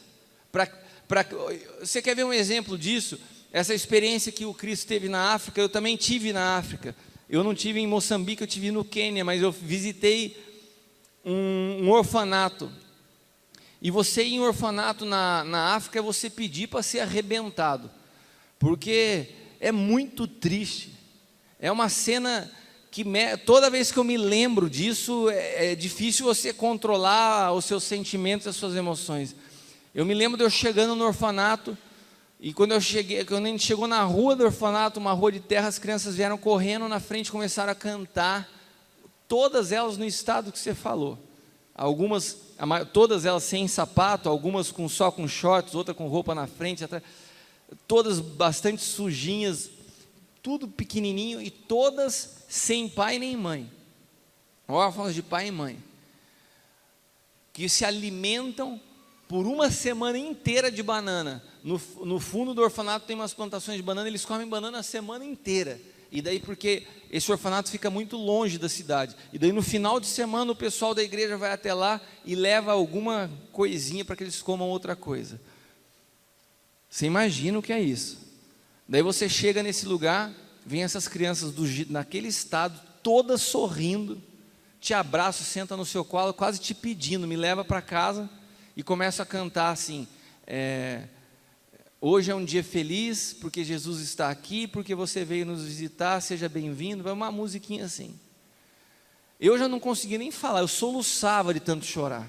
Speaker 1: Você quer ver um exemplo disso? Essa experiência que o Cristo teve na África, eu também tive na África. Eu não tive em Moçambique, eu tive no Quênia, mas eu visitei um orfanato. E você ir em orfanato na África é você pedir para ser arrebentado, porque é muito triste. É uma cena que toda vez que eu me lembro disso, é difícil você controlar os seus sentimentos, as suas emoções. Eu me lembro de eu chegando no orfanato, e quando a gente chegou na rua do orfanato, uma rua de terra, as crianças vieram correndo na frente e começaram a cantar, todas elas no estado que você falou. Todas elas sem sapato, algumas só com shorts, outra com roupa na frente, atrás, todas bastante sujinhas, tudo pequenininho, e todas sem pai nem mãe, órfãos de pai e mãe, que se alimentam por uma semana inteira de banana. No fundo do orfanato tem umas plantações de banana, eles comem banana a semana inteira. E daí, porque esse orfanato fica muito longe da cidade, e daí no final de semana o pessoal da igreja vai até lá e leva alguma coisinha para que eles comam outra coisa. Você imagina o que é isso? Daí você chega nesse lugar, vem essas crianças naquele estado, todas sorrindo, te abraçam, senta no seu colo, quase te pedindo, me leva para casa, e começa a cantar assim, hoje é um dia feliz, porque Jesus está aqui, porque você veio nos visitar, seja bem-vindo, vai uma musiquinha assim. Eu já não conseguia nem falar, eu soluçava de tanto chorar,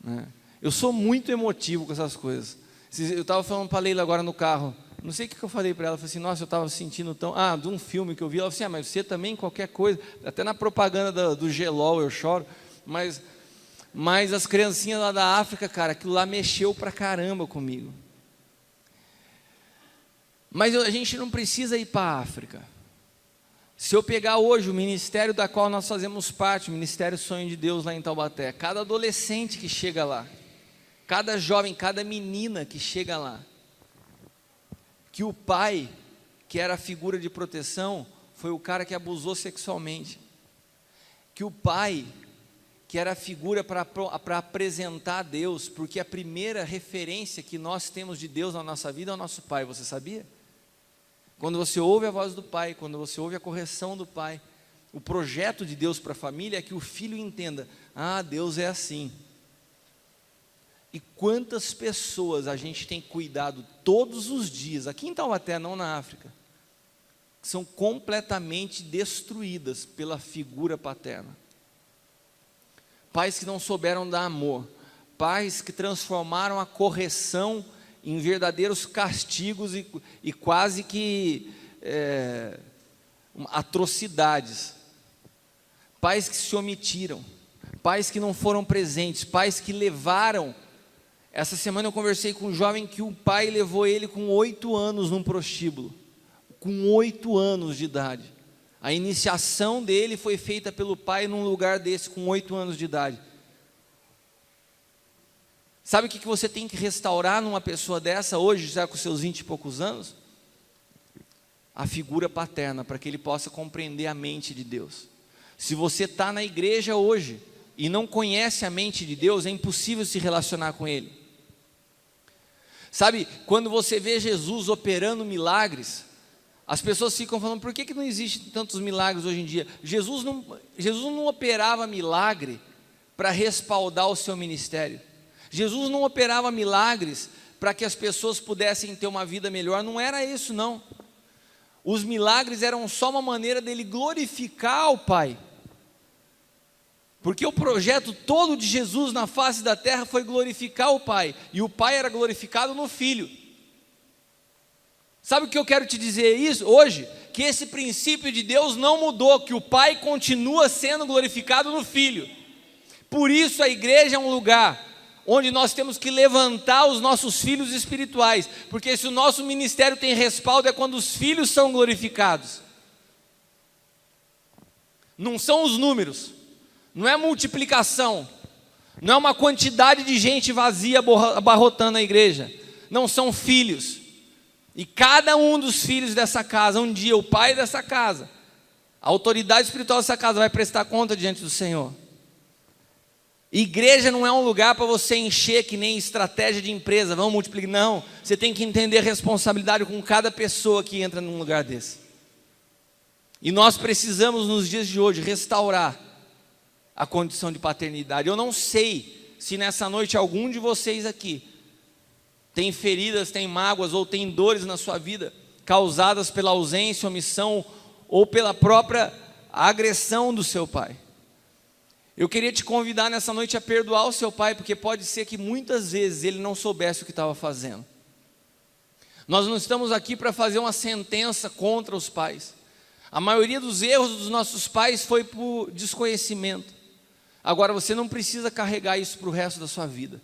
Speaker 1: né? Eu sou muito emotivo com essas coisas. Eu estava falando para a Leila agora no carro, não sei o que eu falei para ela, eu falei assim, nossa, eu estava sentindo tão... de um filme que eu vi, ela falou assim, mas você também, qualquer coisa, até na propaganda do Gelol eu choro, mas as criancinhas lá da África, cara, aquilo lá mexeu pra caramba comigo. Mas a gente não precisa ir para a África. Se eu pegar hoje o ministério da qual nós fazemos parte, o Ministério Sonho de Deus lá em Taubaté, cada adolescente que chega lá, cada jovem, cada menina que chega lá, que o pai, que era a figura de proteção, foi o cara que abusou sexualmente, que o pai, que era a figura para apresentar a Deus, porque a primeira referência que nós temos de Deus na nossa vida é o nosso pai, você sabia? Quando você ouve a voz do pai, quando você ouve a correção do pai, o projeto de Deus para a família é que o filho entenda, Deus é assim. E quantas pessoas a gente tem cuidado todos os dias, aqui em Taubaté, não na África, que são completamente destruídas pela figura paterna. Pais que não souberam dar amor, pais que transformaram a correção em verdadeiros castigos e quase que atrocidades, pais que se omitiram, pais que não foram presentes, pais que levaram. Essa semana eu conversei com um jovem que o pai levou ele com 8 anos num prostíbulo, com 8 anos de idade. A iniciação dele foi feita pelo pai num lugar desse, com 8 anos de idade. Sabe o que você tem que restaurar numa pessoa dessa hoje, já com seus 20 e poucos anos? A figura paterna, para que ele possa compreender a mente de Deus. Se você está na igreja hoje e não conhece a mente de Deus, é impossível se relacionar com Ele. Sabe, quando você vê Jesus operando milagres, as pessoas ficam falando, por que não existem tantos milagres hoje em dia? Jesus não operava milagre para respaldar o seu ministério. Jesus não operava milagres para que as pessoas pudessem ter uma vida melhor, não era isso não. Os milagres eram só uma maneira dele glorificar o Pai. Porque o projeto todo de Jesus na face da terra foi glorificar o Pai, e o Pai era glorificado no Filho. Sabe o que eu quero te dizer isso hoje? Que esse princípio de Deus não mudou, que o Pai continua sendo glorificado no Filho. Por isso a igreja é um lugar onde nós temos que levantar os nossos filhos espirituais, porque se o nosso ministério tem respaldo é quando os filhos são glorificados. Não são os números, não é multiplicação, não é uma quantidade de gente vazia abarrotando a igreja, não são filhos. E cada um dos filhos dessa casa, um dia o pai dessa casa, A autoridade espiritual dessa casa vai prestar conta diante do Senhor. Igreja não é um lugar para você encher que nem estratégia de empresa, vamos multiplicar. Não, você tem que entender a responsabilidade com cada pessoa que entra num lugar desse. E nós precisamos nos dias de hoje restaurar a condição de paternidade. Eu não sei se nessa noite algum de vocês aqui tem feridas, tem mágoas ou tem dores na sua vida causadas pela ausência, omissão ou pela própria agressão do seu pai. Eu queria te convidar nessa noite a perdoar o seu pai, porque pode ser que muitas vezes ele não soubesse o que estava fazendo. Nós não estamos aqui para fazer uma sentença contra os pais. A maioria dos erros dos nossos pais foi por desconhecimento. Agora você não precisa carregar isso para o resto da sua vida.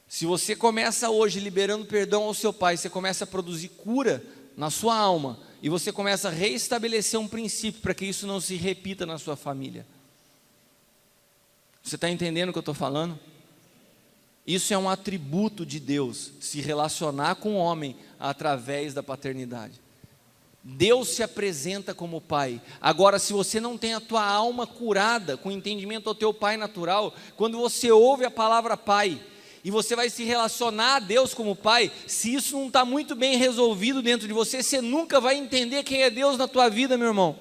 Speaker 1: Se você começa hoje liberando perdão ao seu pai, você começa a produzir cura na sua alma, e você começa a reestabelecer um princípio para que isso não se repita na sua família. Você está entendendo o que eu estou falando? Isso é um atributo de Deus, se relacionar com o homem através da paternidade. Deus se apresenta como pai. Agora, se você não tem a tua alma curada, com entendimento ao teu pai natural, quando você ouve a palavra pai, e você vai se relacionar a Deus como pai, se isso não está muito bem resolvido dentro de você, você nunca vai entender quem é Deus na tua vida, meu irmão.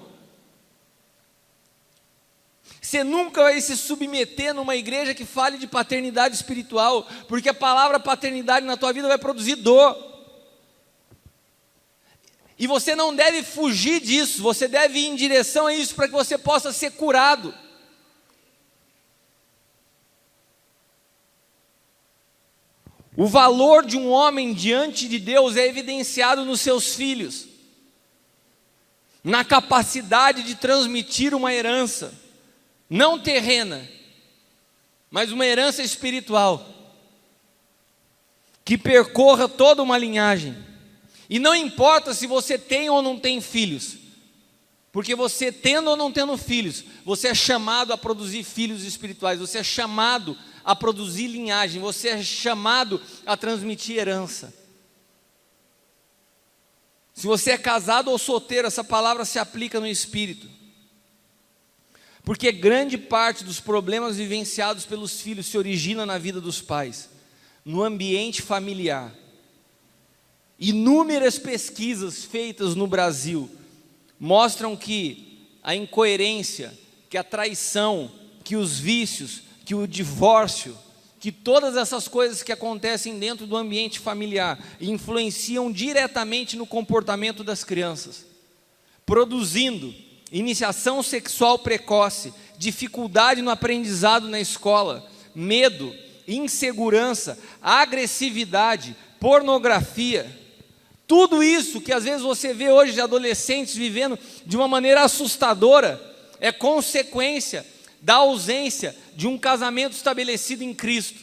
Speaker 1: Você nunca vai se submeter numa igreja que fale de paternidade espiritual, porque a palavra paternidade na tua vida vai produzir dor. E você não deve fugir disso, você deve ir em direção a isso para que você possa ser curado. O valor de um homem diante de Deus é evidenciado nos seus filhos, na capacidade de transmitir uma herança, não terrena, mas uma herança espiritual, que percorra toda uma linhagem. E não importa se você tem ou não tem filhos, porque você tendo ou não tendo filhos, você é chamado a produzir filhos espirituais, você é chamado a produzir linhagem, você é chamado a transmitir herança. Se você é casado ou solteiro, essa palavra se aplica no espírito. Porque grande parte dos problemas vivenciados pelos filhos se origina na vida dos pais, no ambiente familiar. Inúmeras pesquisas feitas no Brasil mostram que a incoerência, que a traição, que os vícios, que o divórcio, que todas essas coisas que acontecem dentro do ambiente familiar influenciam diretamente no comportamento das crianças, produzindo iniciação sexual precoce, dificuldade no aprendizado na escola, medo, insegurança, agressividade, pornografia. Tudo isso que às vezes você vê hoje de adolescentes vivendo de uma maneira assustadora, é consequência da ausência de um casamento estabelecido em Cristo.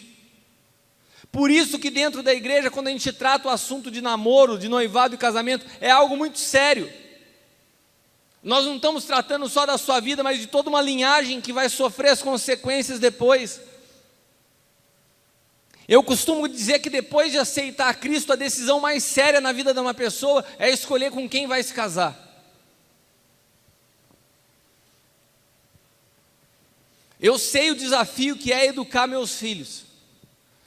Speaker 1: Por isso que dentro da igreja, quando a gente trata o assunto de namoro, de noivado e casamento, é algo muito sério. Nós não estamos tratando só da sua vida, mas de toda uma linhagem que vai sofrer as consequências depois. Eu costumo dizer que depois de aceitar Cristo, a decisão mais séria na vida de uma pessoa é escolher com quem vai se casar. Eu sei o desafio que é educar meus filhos.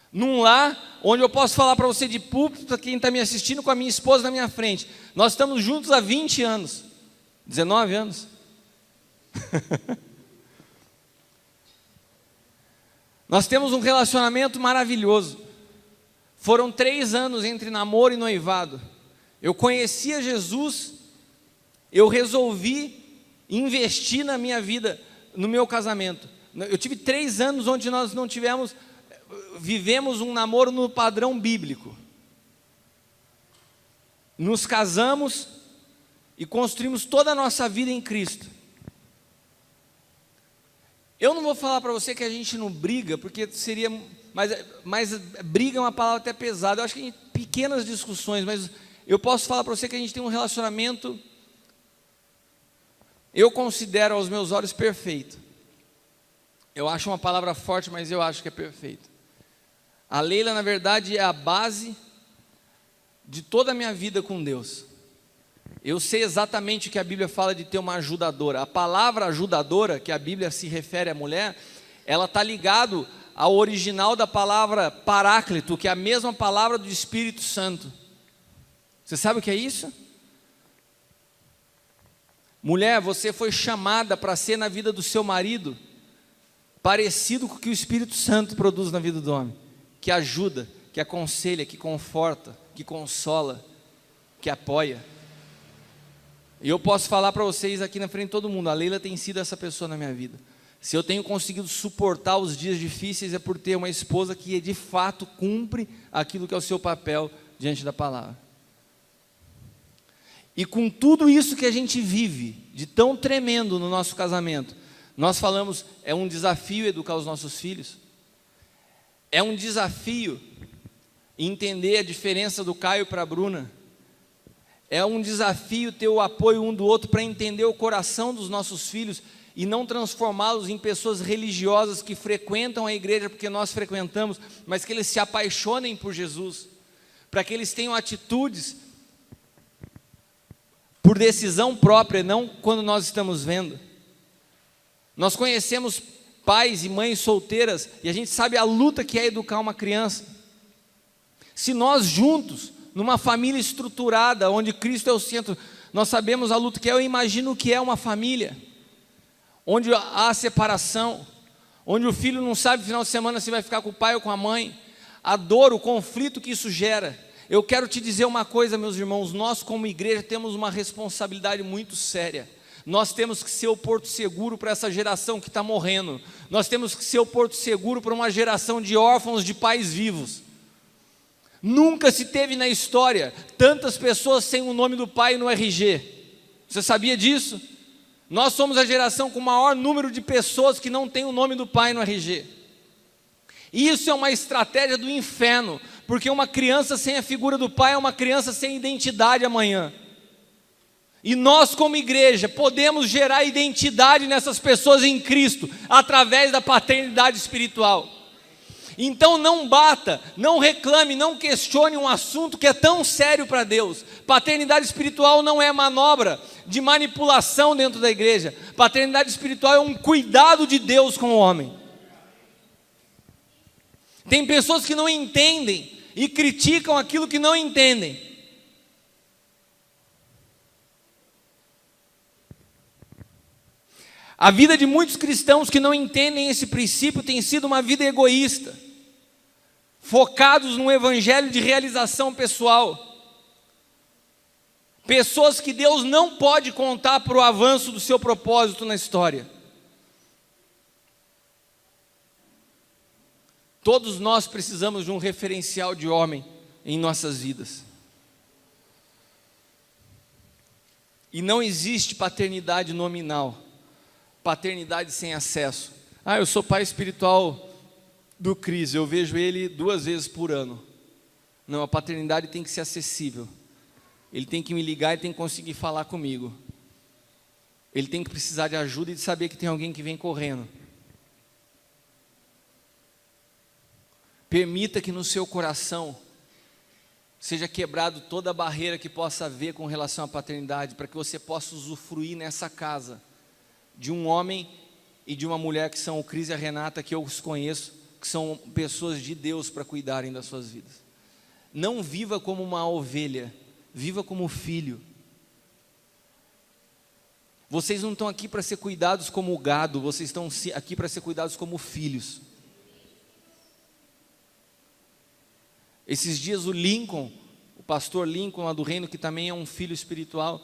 Speaker 1: Num lar onde eu posso falar para você de púlpito, para quem está me assistindo, com a minha esposa na minha frente. Nós estamos juntos há 20 anos. 19 anos. Nós temos um relacionamento maravilhoso. Foram 3 anos entre namoro e noivado. Eu conhecia Jesus, eu resolvi investir na minha vida, no meu casamento. Eu tive 3 anos onde nós não vivemos um namoro no padrão bíblico. Nos casamos e construímos toda a nossa vida em Cristo. Eu não vou falar para você que a gente não briga, porque seria, mas briga é uma palavra até pesada. Eu acho que tem pequenas discussões, mas eu posso falar para você que a gente tem um relacionamento, eu considero aos meus olhos perfeito. Eu acho uma palavra forte, mas eu acho que é perfeito. A Leila, na verdade, é a base de toda a minha vida com Deus. Eu sei exatamente o que a Bíblia fala de ter uma ajudadora. A palavra ajudadora, que a Bíblia se refere à mulher, ela está ligado ao original da palavra paráclito, que é a mesma palavra do Espírito Santo. Você sabe o que é isso? Mulher, você foi chamada para ser na vida do seu marido parecido com o que o Espírito Santo produz na vida do homem, que ajuda, que aconselha, que conforta, que consola, que apoia. E eu posso falar para vocês aqui na frente de todo mundo, a Leila tem sido essa pessoa na minha vida. Se eu tenho conseguido suportar os dias difíceis é por ter uma esposa que de fato cumpre aquilo que é o seu papel diante da palavra. E com tudo isso que a gente vive, de tão tremendo no nosso casamento, nós falamos, é um desafio educar os nossos filhos, é um desafio entender a diferença do Caio para a Bruna, é um desafio ter o apoio um do outro para entender o coração dos nossos filhos e não transformá-los em pessoas religiosas que frequentam a igreja porque nós frequentamos, mas que eles se apaixonem por Jesus, para que eles tenham atitudes por decisão própria, não quando nós estamos vendo. Nós conhecemos pais e mães solteiras e a gente sabe a luta que é educar uma criança. Se nós juntos, numa família estruturada, onde Cristo é o centro, nós sabemos a luta que é, eu imagino o que é uma família, onde há separação, onde o filho não sabe no final de semana se vai ficar com o pai ou com a mãe, a dor, o conflito que isso gera. Eu quero te dizer uma coisa, meus irmãos, nós como igreja temos uma responsabilidade muito séria. Nós temos que ser o porto seguro para essa geração que está morrendo. Nós temos que ser o porto seguro para uma geração de órfãos de pais vivos. Nunca se teve na história tantas pessoas sem o nome do pai no RG. Você sabia disso? Nós somos a geração com o maior número de pessoas que não tem o nome do pai no RG. E isso é uma estratégia do inferno, porque uma criança sem a figura do pai é uma criança sem identidade amanhã. E nós como igreja podemos gerar identidade nessas pessoas em Cristo, através da paternidade espiritual. Então não bata, não reclame, não questione um assunto que é tão sério para Deus. Paternidade espiritual não é manobra de manipulação dentro da igreja. Paternidade espiritual é um cuidado de Deus com o homem. Tem pessoas que não entendem e criticam aquilo que não entendem. A vida de muitos cristãos que não entendem esse princípio tem sido uma vida egoísta, focados num evangelho de realização pessoal. Pessoas que Deus não pode contar para o avanço do seu propósito na história. Todos nós precisamos de um referencial de homem em nossas vidas. E não existe paternidade nominal, paternidade sem acesso. Eu sou pai espiritual do Cris, eu vejo ele 2 vezes por ano. Não, a paternidade tem que ser acessível. Ele tem que me ligar e tem que conseguir falar comigo. Ele tem que precisar de ajuda e de saber que tem alguém que vem correndo. Permita que no seu coração seja quebrado toda a barreira que possa haver com relação à paternidade, para que você possa usufruir nessa casa de um homem e de uma mulher que são o Cris e a Renata, que eu os conheço, que são pessoas de Deus para cuidarem das suas vidas. Não viva como uma ovelha, viva como filho. Vocês não estão aqui para ser cuidados como gado, vocês estão aqui para ser cuidados como filhos. Esses dias o Lincoln, o pastor Lincoln lá do reino, que também é um filho espiritual,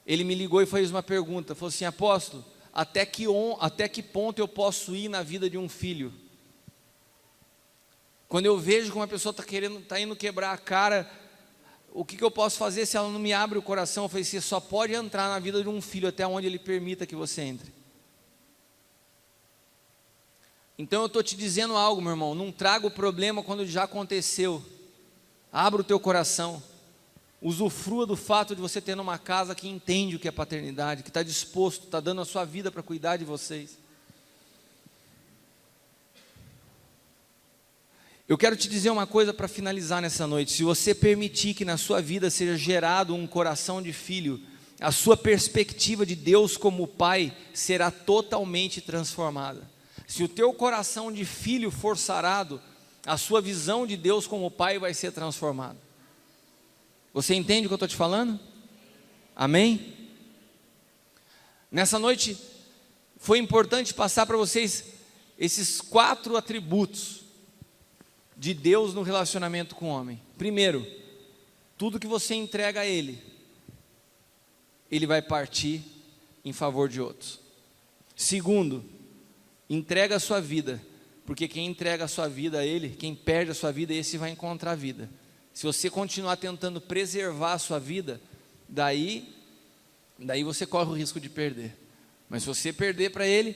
Speaker 1: ele me ligou e fez uma pergunta, falou assim: apóstolo, até que ponto eu posso ir na vida de um filho? Quando eu vejo que uma pessoa está indo quebrar a cara, o que eu posso fazer se ela não me abre o coração? Eu falei: você só pode entrar na vida de um filho até onde ele permita que você entre. Então eu estou te dizendo algo, meu irmão, não traga o problema quando já aconteceu. Abra o teu coração, usufrua do fato de você ter numa casa que entende o que é paternidade, que está disposto, está dando a sua vida para cuidar de vocês. Eu quero te dizer uma coisa para finalizar nessa noite. Se você permitir que na sua vida seja gerado um coração de filho, a sua perspectiva de Deus como Pai será totalmente transformada. Se o teu coração de filho for sarado, a sua visão de Deus como Pai vai ser transformada. Você entende o que eu estou te falando? Amém? Nessa noite foi importante passar para vocês esses 4 atributos de Deus no relacionamento com o homem. Primeiro, tudo que você entrega a Ele, Ele vai partir em favor de outros. Segundo, entrega a sua vida, porque quem entrega a sua vida a Ele, quem perde a sua vida, esse vai encontrar a vida. Se você continuar tentando preservar a sua vida, daí você corre o risco de perder. Mas se você perder para Ele,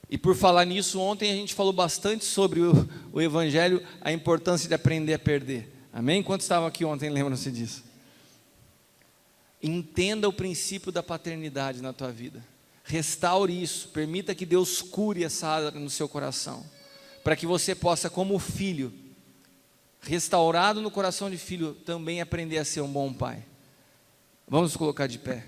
Speaker 1: e por falar nisso, ontem a gente falou bastante sobre o Evangelho, a importância de aprender a perder. Amém? Quantos estavam aqui ontem, lembram-se disso? Entenda o princípio da paternidade na tua vida. Restaure isso, permita que Deus cure essa área no seu coração, para que você possa, como filho, restaurado no coração de filho, também aprender a ser um bom pai. Vamos nos colocar de pé.